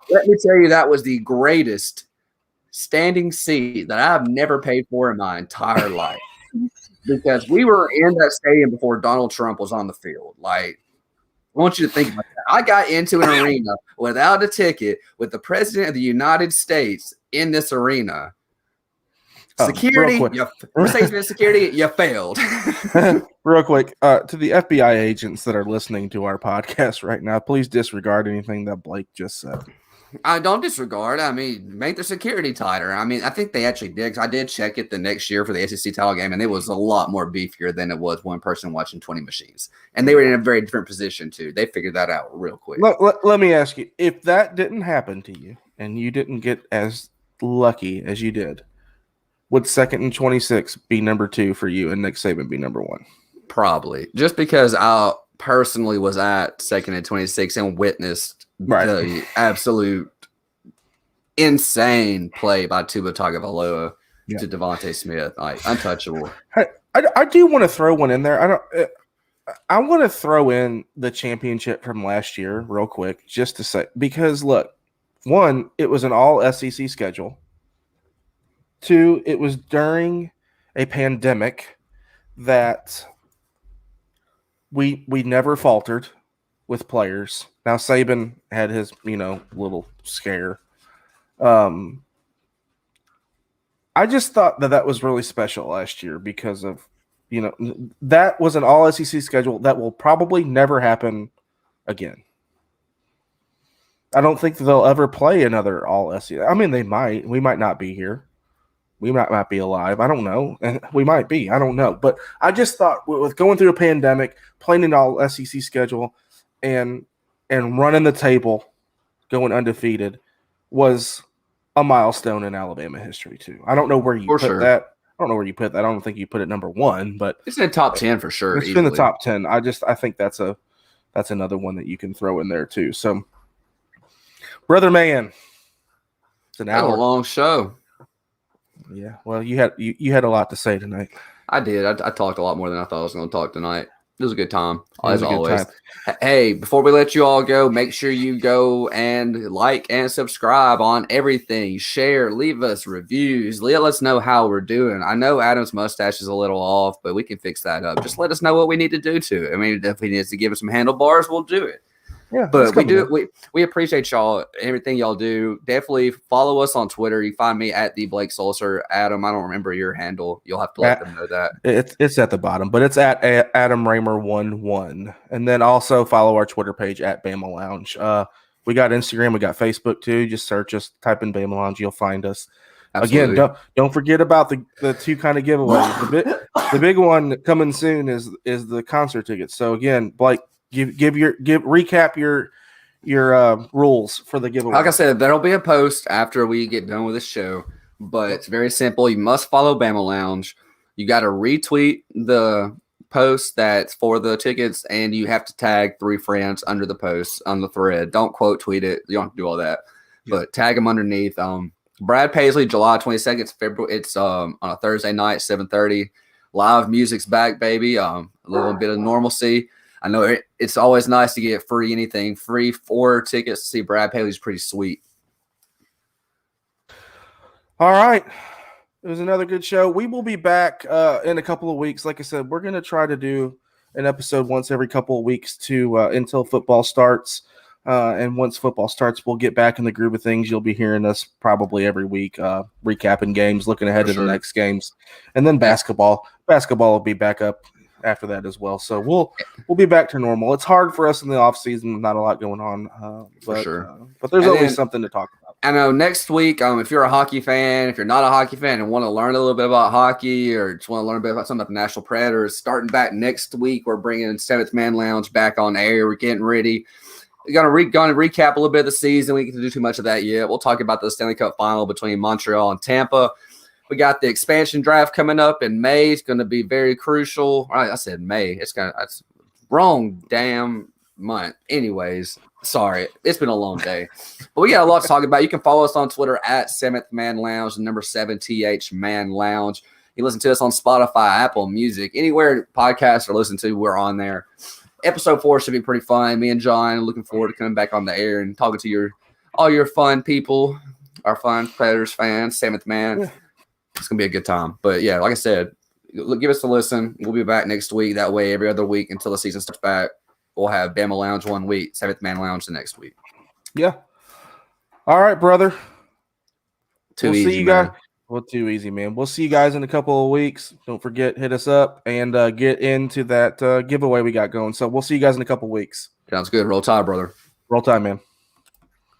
Let me tell you, that was the greatest standing seat that I've never paid for in my entire life because we were in that stadium before Donald Trump was on the field. Like, want you to think about that. I got into an arena without a ticket with the president of the United States in this arena. Security, Mercedes-Benz security, you failed. Real quick, to the FBI agents that are listening to our podcast right now, please disregard anything that Blake just said. I don't disregard. I mean, make the security tighter. I mean, I think they actually did. I did check it the next year for the SEC title game, and it was a lot more beefier than it was one person watching 20 machines. And they were in a very different position, too. They figured that out real quick. Let me ask you, if that didn't happen to you and you didn't get as lucky as you did, would 2nd and 26 be number 2 for you and Nick Saban be number 1? Probably. Just because I personally was at 2nd and 26 and witnessed the absolute insane play by Tua Tagovailoa to Devontae Smith, like untouchable. I do want to throw one in there. I want to throw in the championship from last year real quick, just to say, because look, 1, it was an all SEC schedule. 2, it was during a pandemic that we never faltered with players. Now Saban had his, little scare. I just thought that was really special last year because of, that was an all SEC schedule that will probably never happen again. I don't think they'll ever play another all SEC. I mean, they might. We might not be here. We might not be alive. I don't know. And we might be. I don't know. But I just thought with going through a pandemic, playing an all SEC schedule, and running the table, going undefeated, was a milestone in Alabama history too. I don't know where you put that. I don't know where you put that. I don't think you put it number 1, but it's in the top 10 for sure. It's in the top 10. I think that's another one that you can throw in there too. So, brother man, it's an hour. A long show. Yeah. Well, you had a lot to say tonight. I did. I talked a lot more than I thought I was going to talk tonight. It was a good time, as always. Hey, before we let you all go, make sure you go and like and subscribe on everything. Share, leave us reviews. Let us know how we're doing. I know Adam's mustache is a little off, but we can fix that up. Just let us know what we need to do to it. I mean, if he needs to give us some handlebars, we'll do it. Yeah, but we appreciate y'all, everything y'all do. Definitely follow us on Twitter. You find me at the Blake Sulcer. Adam, I don't remember your handle. You'll have to let them know that. It's at the bottom, but it's at Adam Raymer11. And then also follow our Twitter page at Bama Lounge. We got Instagram, we got Facebook too. Just search us, type in Bama Lounge, you'll find us. Absolutely. Again, don't forget about the 2 kind of giveaways. The big one coming soon is the concert tickets. So again, Blake, recap your rules for the giveaway. Like I said, there'll be a post after we get done with the show, but it's very simple. You must follow Bama Lounge. You got to retweet the post that's for the tickets, and you have to tag 3 friends under the post on the thread. Don't quote tweet it. You don't have to do all that, but tag them underneath. Brad Paisley, July 22nd. It's on a Thursday night, 7:30. Live music's back, baby. A little bit of normalcy. I know it's always nice to get anything free. 4 tickets to see Brad Paisley's pretty sweet. All right. It was another good show. We will be back in a couple of weeks. Like I said, we're going to try to do an episode once every couple of weeks until football starts. And once football starts, we'll get back in the groove of things. You'll be hearing us probably every week, recapping games, looking ahead to the next games. And then basketball. Basketball will be back up after that as well. So we'll be back to normal. It's hard for us in the off season, not a lot going on, but there's always something to talk about. I know next week, if you're a hockey fan, if you're not a hockey fan and want to learn a little bit about hockey or just want to learn a bit about something about the National Predators, starting back next week, we're bringing 7th Man Lounge back on air. We're getting ready. We're going to recap a little bit of the season. We can't do too much of that yet. We'll talk about the Stanley Cup final between Montreal and Tampa. We got the expansion draft coming up in May. It's going to be very crucial. I said May. That's wrong damn month. Anyways, sorry. It's been a long day. But we got a lot to talk about. You can follow us on Twitter at 7th Man Lounge, the number 7th Man Lounge. You listen to us on Spotify, Apple Music, anywhere podcasts are listened to, we're on there. Episode 4 should be pretty fun. Me and John are looking forward to coming back on the air and talking to all your fun people, our fun Predators fans, 7th Man. Yeah. It's going to be a good time. But, yeah, like I said, give us a listen. We'll be back next week. That way, every other week until the season starts back. we'll have Bama Lounge 1 week, Seventh Man Lounge the next week. Yeah. All right, brother. Too see easy, you man. guys. Well, too easy, man. We'll see you guys in a couple of weeks. Don't forget, hit us up and get into that giveaway we got going. So we'll see you guys in a couple of weeks. Sounds good. Roll Tide, brother. Roll Tide, man.